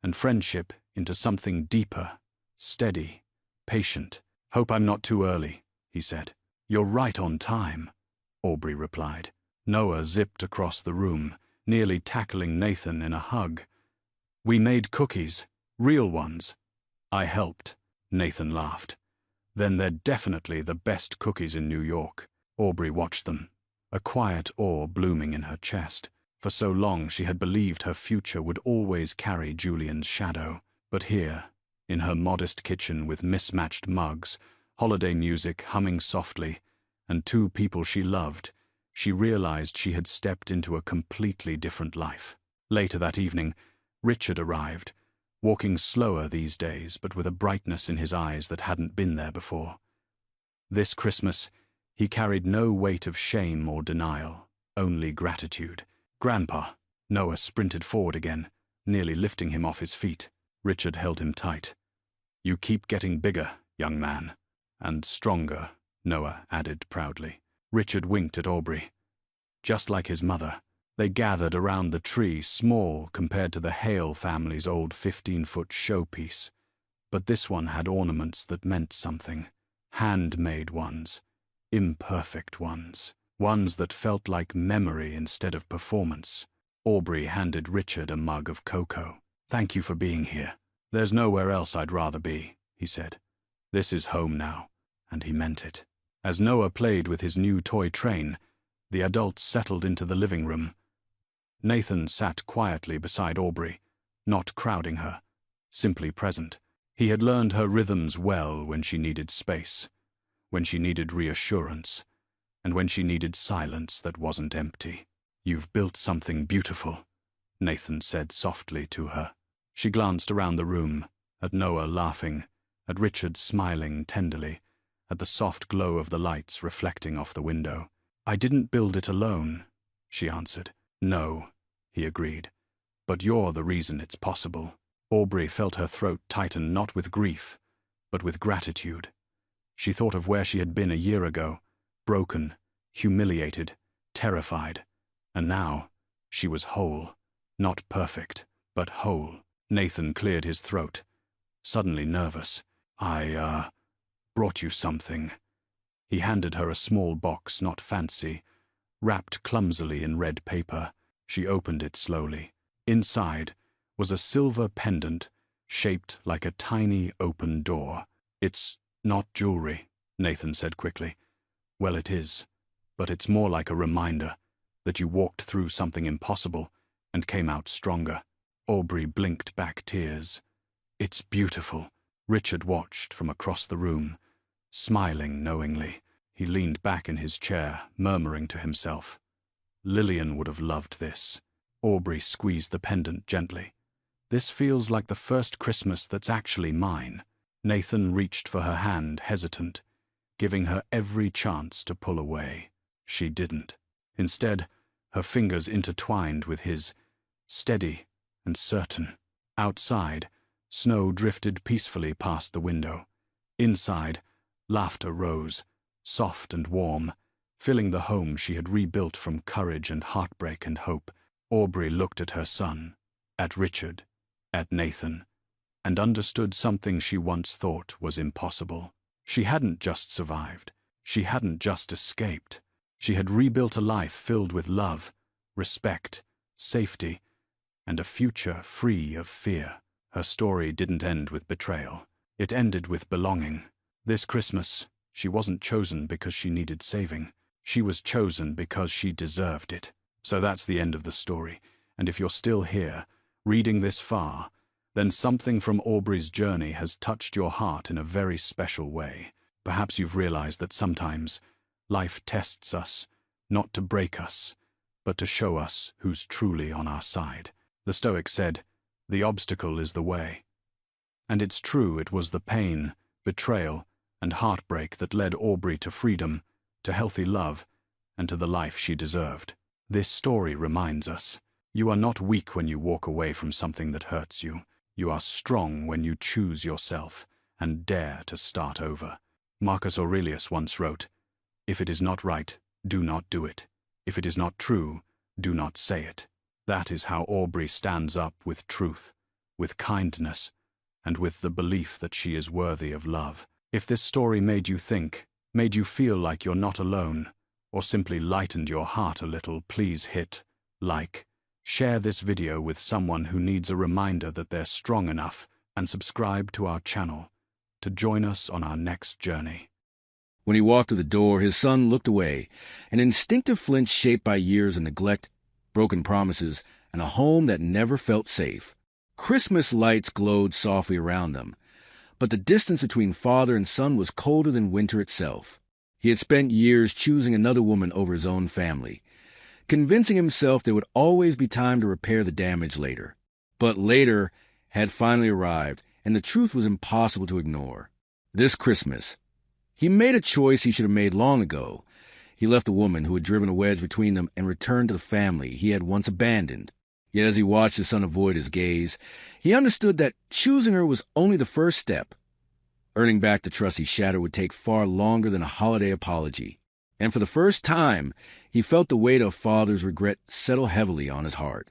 and friendship into something deeper, steady, patient. "Hope I'm not too early," he said. "You're right on time," Aubrey replied. Noah zipped across the room, nearly tackling Nathan in a hug. "We made cookies, real ones." "I helped," Nathan laughed. "Then they're definitely the best cookies in New York." Aubrey watched them, a quiet awe blooming in her chest. For so long she had believed her future would always carry Julian's shadow. But here, in her modest kitchen with mismatched mugs, holiday music humming softly, and 2 people she loved, she realized she had stepped into a completely different life. Later that evening, Richard arrived, walking slower these days, but with a brightness in his eyes that hadn't been there before. This Christmas, he carried no weight of shame or denial, only gratitude. "Grandpa!" Noah sprinted forward again, nearly lifting him off his feet. Richard held him tight. "You keep getting bigger, young man." "And stronger," Noah added proudly. Richard winked at Aubrey. Just like his mother, they gathered around the tree, small compared to the Hale family's old 15-foot showpiece. But this one had ornaments that meant something. Handmade ones. Imperfect ones. Ones that felt like memory instead of performance. Aubrey handed Richard a mug of cocoa. "Thank you for being here. There's nowhere else I'd rather be," he said. "This is home now," and he meant it. As Noah played with his new toy train, the adults settled into the living room. Nathan sat quietly beside Aubrey, not crowding her, simply present. He had learned her rhythms well when she needed space, when she needed reassurance, and when she needed silence that wasn't empty. "You've built something beautiful," Nathan said softly to her. She glanced around the room, at Noah laughing, at Richard smiling tenderly, at the soft glow of the lights reflecting off the window. "I didn't build it alone," she answered. "No," he agreed, "but you're the reason it's possible." Aubrey felt her throat tighten not with grief, but with gratitude. She thought of where she had been a year ago, broken, humiliated, terrified, and now she was whole. Not perfect, but whole. Nathan cleared his throat, suddenly nervous. I brought you something." He handed her a small box, not fancy, wrapped clumsily in red paper. She opened it slowly. Inside was a silver pendant shaped like a tiny open door. "It's not jewelry," Nathan said quickly. "Well, it is, but it's more like a reminder that you walked through something impossible and came out stronger." Aubrey blinked back tears. "It's beautiful." Richard watched from across the room, smiling knowingly. He leaned back in his chair, murmuring to himself, "Lillian would have loved this." Aubrey squeezed the pendant gently. "This feels like the first Christmas that's actually mine." Nathan reached for her hand, hesitant, giving her every chance to pull away. She didn't. Instead, her fingers intertwined with his, steady and certain. Outside, snow drifted peacefully past the window. Inside, laughter rose, soft and warm, filling the home she had rebuilt from courage and heartbreak and hope. Aubrey looked at her son, at Richard, at Nathan, and understood something she once thought was impossible. She hadn't just survived. She hadn't just escaped. She had rebuilt a life filled with love, respect, safety, and a future free of fear. Her story didn't end with betrayal. It ended with belonging. This Christmas, she wasn't chosen because she needed saving. She was chosen because she deserved it. So that's the end of the story. And if you're still here, reading this far, then something from Aubrey's journey has touched your heart in a very special way. Perhaps you've realized that sometimes life tests us, not to break us, but to show us who's truly on our side. The Stoic said, "The obstacle is the way." And it's true, it was the pain, betrayal, and heartbreak that led Aubrey to freedom, to healthy love, and to the life she deserved. This story reminds us, you are not weak when you walk away from something that hurts you. You are strong when you choose yourself and dare to start over. Marcus Aurelius once wrote, "If it is not right, do not do it. If it is not true, do not say it." That is how Aubrey stands up with truth, with kindness, and with the belief that she is worthy of love. If this story made you think, made you feel like you're not alone, or simply lightened your heart a little, please hit like. Share this video with someone who needs a reminder that they're strong enough, and subscribe to our channel to join us on our next journey. When he walked through the door, his son looked away, an instinctive flinch shaped by years of neglect, broken promises, and a home that never felt safe. Christmas lights glowed softly around them, but the distance between father and son was colder than winter itself. He had spent years choosing another woman over his own family, convincing himself there would always be time to repair the damage later. But later had finally arrived, and the truth was impossible to ignore. This Christmas, he made a choice he should have made long ago. He left the woman who had driven a wedge between them and returned to the family he had once abandoned. Yet as he watched his son avoid his gaze, he understood that choosing her was only the first step. Earning back the trust he shattered would take far longer than a holiday apology. And for the first time, he felt the weight of father's regret settle heavily on his heart.